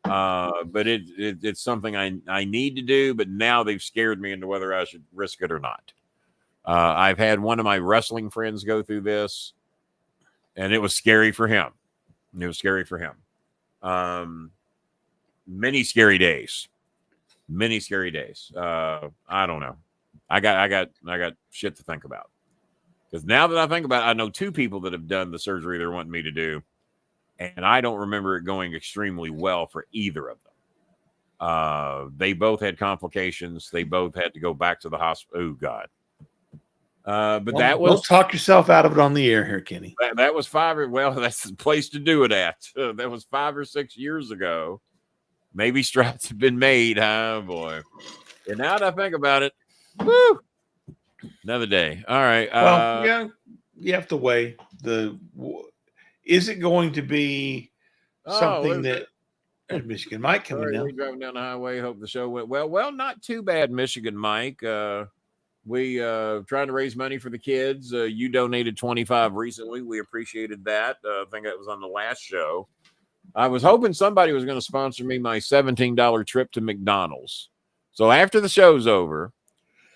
But it's something I need to do, but now they've scared me into whether I should risk it or not. I've had one of my wrestling friends go through this, and it was scary for him. Many scary days. I don't know. I got shit to think about. Because now that I think about it, I know 2 people that have done the surgery they're wanting me to do, and I don't remember it going extremely well for either of them. They both had complications. They both had to go back to the hospital. Oh, God. But Well, that was don't talk yourself out of it on the air here, Kenny. that was that's the place to do it at. That was 5 or 6 years ago. Maybe strides have been made. Oh boy. And now that I think about it, woo, another day. All right. Well, yeah, you have to weigh is it going to be something that Michigan Mike coming down? We driving down the highway. Hope the show went well. Well, not too bad, Michigan Mike. We trying to raise money for the kids. You donated 25 recently. We appreciated that. I think that was on the last show. I was hoping somebody was going to sponsor me my $17 trip to McDonald's. So after the show's over,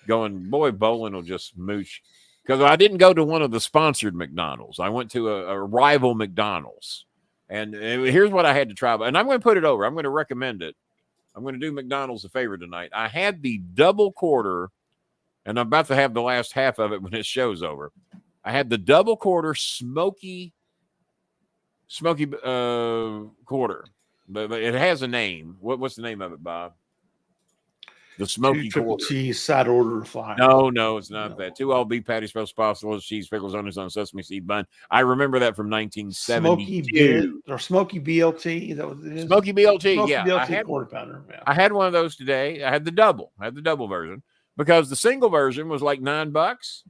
going, boy, Bolin will just mooch. Because I didn't go to one of the sponsored McDonald's. I went to a rival McDonald's. And here's what I had to try. And I'm going to put it over. I'm going to recommend it. I'm going to do McDonald's a favor tonight. I had the double quarter, and I'm about to have the last half of it when this show's over. I had the double quarter smoky quarter. But it has a name. What's the name of it, Bob? The smoky triple quarter. cheese side order fire. No, it's not that. 2 all beef patties, post pasta, cheese, pickles, onions on sesame seed bun. I remember that from 1972. Smoky BLT. Is that what it is? Smoky BLT. Smoky Yeah, BLT quarter pounder. Yeah. I had one of those today. I had the double. Version because the single version was like $9.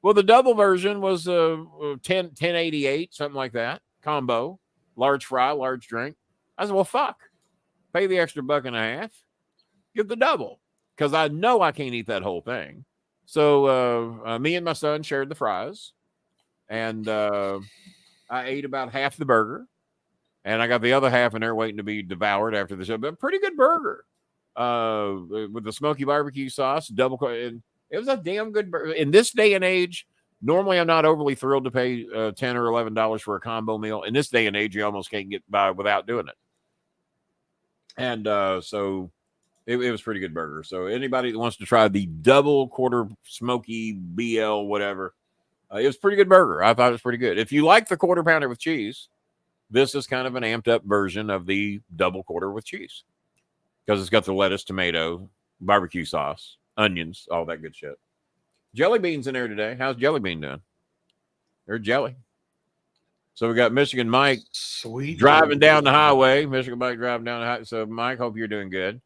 Well, the double version was 10.88, something like that. Combo, large fry, large drink. I said, well, fuck, pay the extra $1.50, get the double. Because I know I can't eat that whole thing. So me and my son shared the fries. And I ate about half the burger. And I got the other half in there waiting to be devoured after the show. But pretty good burger. With the smoky barbecue sauce. And it was a damn good burger. In this day and age, normally I'm not overly thrilled to pay $10 or $11 for a combo meal. In this day and age, you almost can't get by without doing it. And so... It was pretty good burger. So anybody that wants to try the double quarter smoky BL, whatever, it was pretty good burger. I thought it was pretty good. If you like the quarter pounder with cheese, this is kind of an amped up version of the double quarter with cheese because it's got the lettuce, tomato, barbecue sauce, onions, all that good shit. Jelly beans in there today. How's Jelly Bean doing? They're jelly. So we got Michigan Mike driving down the highway. Michigan Mike driving down the highway. So Mike, hope you're doing good.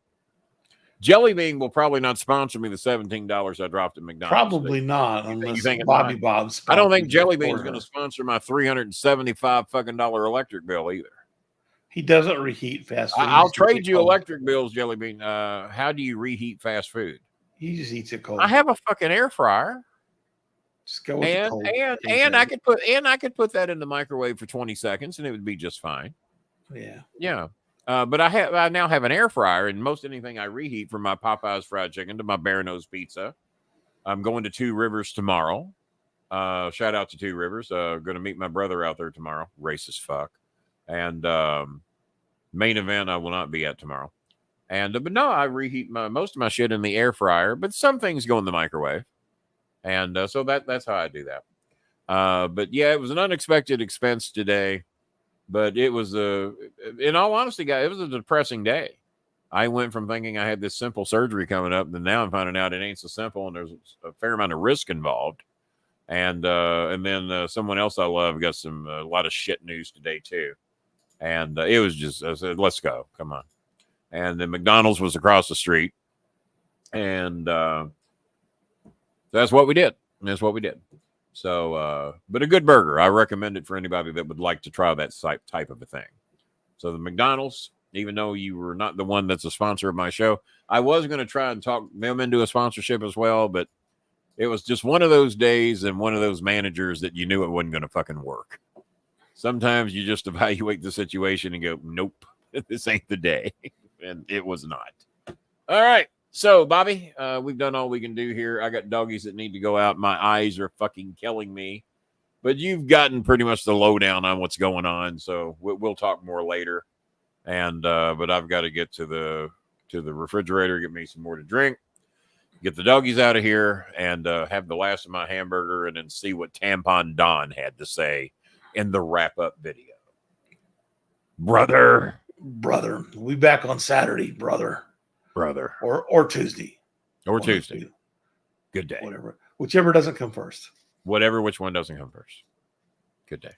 Jelly Bean will probably not sponsor me the $17 I dropped at McDonald's. Probably not, unless Bobby Bob's. I don't think Jelly Bean's going to sponsor my $375 fucking electric bill either. He doesn't reheat fast food. I'll trade you electric bills, Jelly Bean. How do you reheat fast food? He just eats it cold. I have a fucking air fryer. Just go with the cold. And I could put that in the microwave for 20 seconds and it would be just fine. Yeah. But I now have an air fryer, and most anything I reheat, from my Popeyes fried chicken to my Bear Nose pizza. I'm going to Two Rivers tomorrow. Shout out to Two Rivers. Going to meet my brother out there tomorrow. Racist fuck. And main event I will not be at tomorrow. And but no, I reheat most of my shit in the air fryer, but some things go in the microwave. And so that's how I do that. But yeah, it was an unexpected expense today. But it was in all honesty, guys, it was a depressing day. I went from thinking I had this simple surgery coming up, and now I'm finding out it ain't so simple, and there's a fair amount of risk involved. And then someone else I love got a lot of shit news today too. And it was just, I said, let's go, come on. And then McDonald's was across the street, and that's what we did. So, but a good burger. I recommend it for anybody that would like to try that type of a thing. So the McDonald's, even though you were not the one that's a sponsor of my show, I was going to try and talk them into a sponsorship as well, but it was just one of those days and one of those managers that you knew it wasn't going to fucking work. Sometimes you just evaluate the situation and go, nope, this ain't the day. And it was not. All right. So, Bobby, we've done all we can do here. I got doggies that need to go out. My eyes are fucking killing me. But you've gotten pretty much the lowdown on what's going on. So we'll talk more later. And but I've got to get to the refrigerator, get me some more to drink, get the doggies out of here, and have the last of my hamburger, and then see what Tampon Don had to say in the wrap-up video. Brother. We'll be back on Saturday, brother. Or Or Tuesday. Or Tuesday. Good day. Whatever. Whichever doesn't come first. Whatever, which one doesn't come first. Good day.